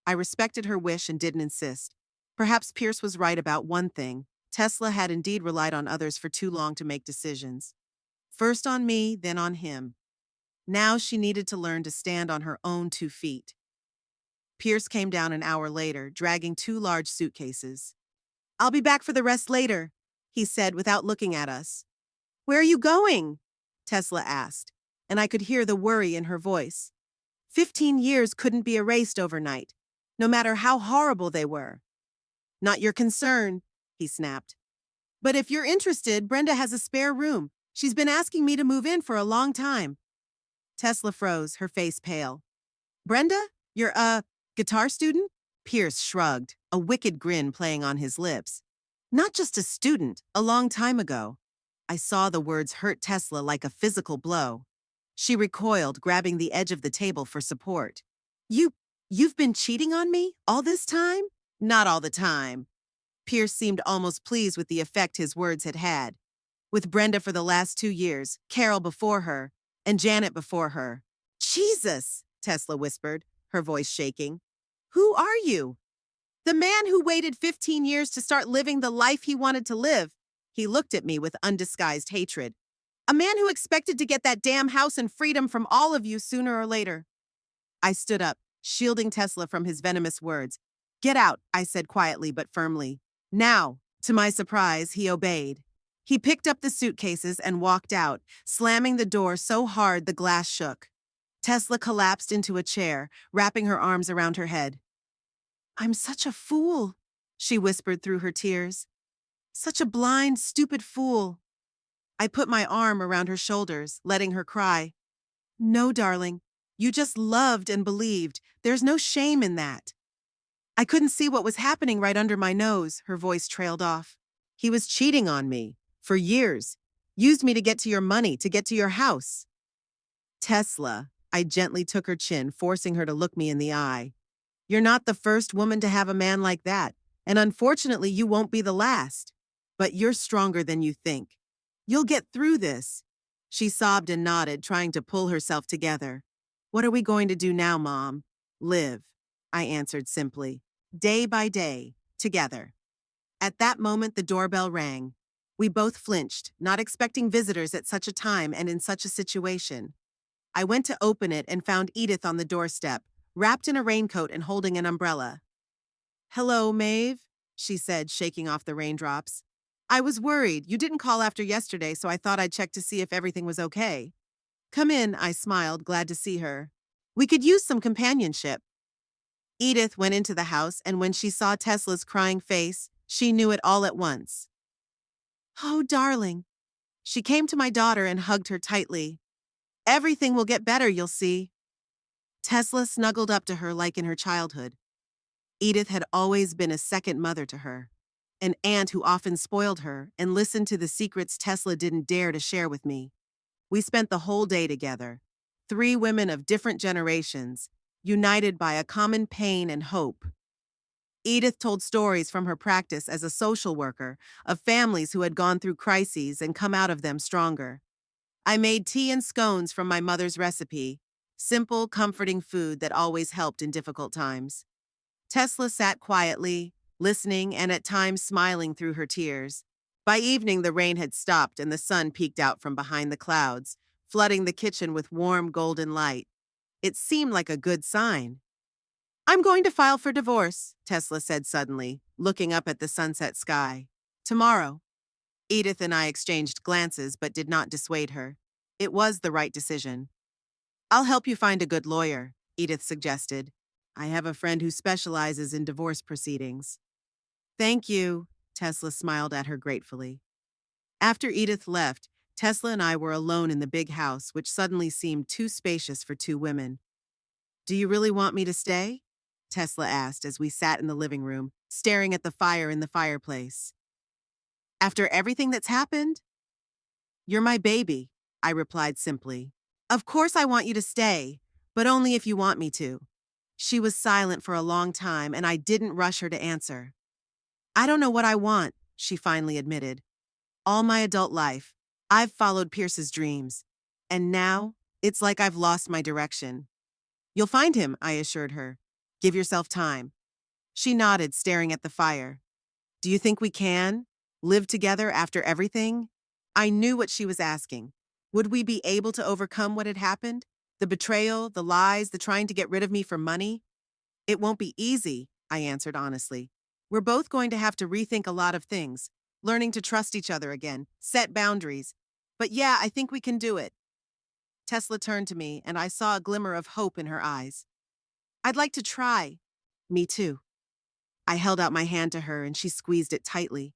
I respected her wish and didn't insist. Perhaps Pierce was right about one thing. Tesla had indeed relied on others for too long to make decisions. First on me, then on him. Now she needed to learn to stand on her own 2 feet. Pierce came down an hour later, dragging 2 large suitcases. I'll be back for the rest later, he said without looking at us. Where are you going? Tesla asked, and I could hear the worry in her voice. 15 years couldn't be erased overnight, no matter how horrible they were. Not your concern, he snapped. But if you're interested, Brenda has a spare room. She's been asking me to move in for a long time. Tesla froze, her face pale. Brenda? You're a guitar student? Pierce shrugged, a wicked grin playing on his lips. Not just a student, a long time ago. I saw the words hurt Tesla like a physical blow. She recoiled, grabbing the edge of the table for support. You've been cheating on me all this time? Not all the time. Pierce seemed almost pleased with the effect his words had had. With Brenda for the last 2 years, Carol before her, and Janet before her. Jesus, Tesla whispered, her voice shaking. Who are you? The man who waited 15 years to start living the life he wanted to live. He looked at me with undisguised hatred. A man who expected to get that damn house and freedom from all of you sooner or later. I stood up, shielding Tesla from his venomous words. Get out, I said quietly but firmly. Now, to my surprise, he obeyed. He picked up the suitcases and walked out, slamming the door so hard the glass shook. Tesla collapsed into a chair, wrapping her arms around her head. I'm such a fool, she whispered through her tears. Such a blind, stupid fool. I put my arm around her shoulders, letting her cry. No, darling, you just loved and believed. There's no shame in that. I couldn't see what was happening right under my nose, her voice trailed off. He was cheating on me, for years. Used me to get to your money, to get to your house. Tesla, I gently took her chin, forcing her to look me in the eye. You're not the first woman to have a man like that, and unfortunately you won't be the last. But you're stronger than you think. You'll get through this. She sobbed and nodded, trying to pull herself together. What are we going to do now, Mom? Live, I answered simply. Day by day, together. At that moment, the doorbell rang. We both flinched, not expecting visitors at such a time and in such a situation. I went to open it and found Edith on the doorstep, wrapped in a raincoat and holding an umbrella. Hello, Maeve, she said, shaking off the raindrops. I was worried. You didn't call after yesterday, so I thought I'd check to see if everything was okay. Come in, I smiled, glad to see her. We could use some companionship. Edith went into the house, and when she saw Tesla's crying face, she knew it all at once. Oh, darling. She came to my daughter and hugged her tightly. Everything will get better, you'll see. Tesla snuggled up to her like in her childhood. Edith had always been a second mother to her, an aunt who often spoiled her and listened to the secrets Tesla didn't dare to share with me. We spent the whole day together, 3 women of different generations, united by a common pain and hope. Edith told stories from her practice as a social worker of families who had gone through crises and come out of them stronger. I made tea and scones from my mother's recipe, simple, comforting food that always helped in difficult times. Tesla sat quietly, listening and at times smiling through her tears. By evening, the rain had stopped and the sun peeked out from behind the clouds, flooding the kitchen with warm golden light. It seemed like a good sign. I'm going to file for divorce, Tesla said suddenly, looking up at the sunset sky. Tomorrow. Edith and I exchanged glances but did not dissuade her. It was the right decision. I'll help you find a good lawyer, Edith suggested. I have a friend who specializes in divorce proceedings. Thank you, Tesla smiled at her gratefully. After Edith left, Tesla and I were alone in the big house, which suddenly seemed too spacious for 2 women. Do you really want me to stay? Tesla asked as we sat in the living room, staring at the fire in the fireplace. After everything that's happened? You're my baby, I replied simply. Of course I want you to stay, but only if you want me to. She was silent for a long time, and I didn't rush her to answer. I don't know what I want, she finally admitted. All my adult life, I've followed Pierce's dreams. And now, it's like I've lost my direction. You'll find him, I assured her. Give yourself time. She nodded, staring at the fire. Do you think we can live together after everything? I knew what she was asking. Would we be able to overcome what had happened? The betrayal, the lies, the trying to get rid of me for money? It won't be easy, I answered honestly. We're both going to have to rethink a lot of things, learning to trust each other again, set boundaries. But yeah, I think we can do it. Tesla turned to me, and I saw a glimmer of hope in her eyes. I'd like to try. Me too. I held out my hand to her, and she squeezed it tightly.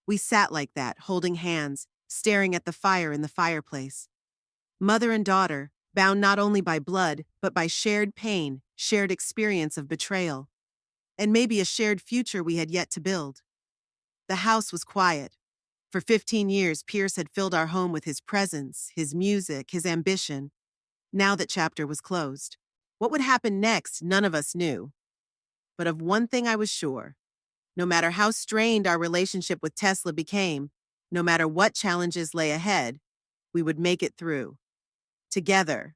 We sat like that, holding hands, staring at the fire in the fireplace. Mother and daughter, bound not only by blood, but by shared pain, shared experience of betrayal, and maybe a shared future we had yet to build. The house was quiet. For 15 years, Pierce had filled our home with his presence, his music, his ambition. Now that chapter was closed. What would happen next, none of us knew. But of one thing I was sure. No matter how strained our relationship with Tesla became, no matter what challenges lay ahead, we would make it through. Together.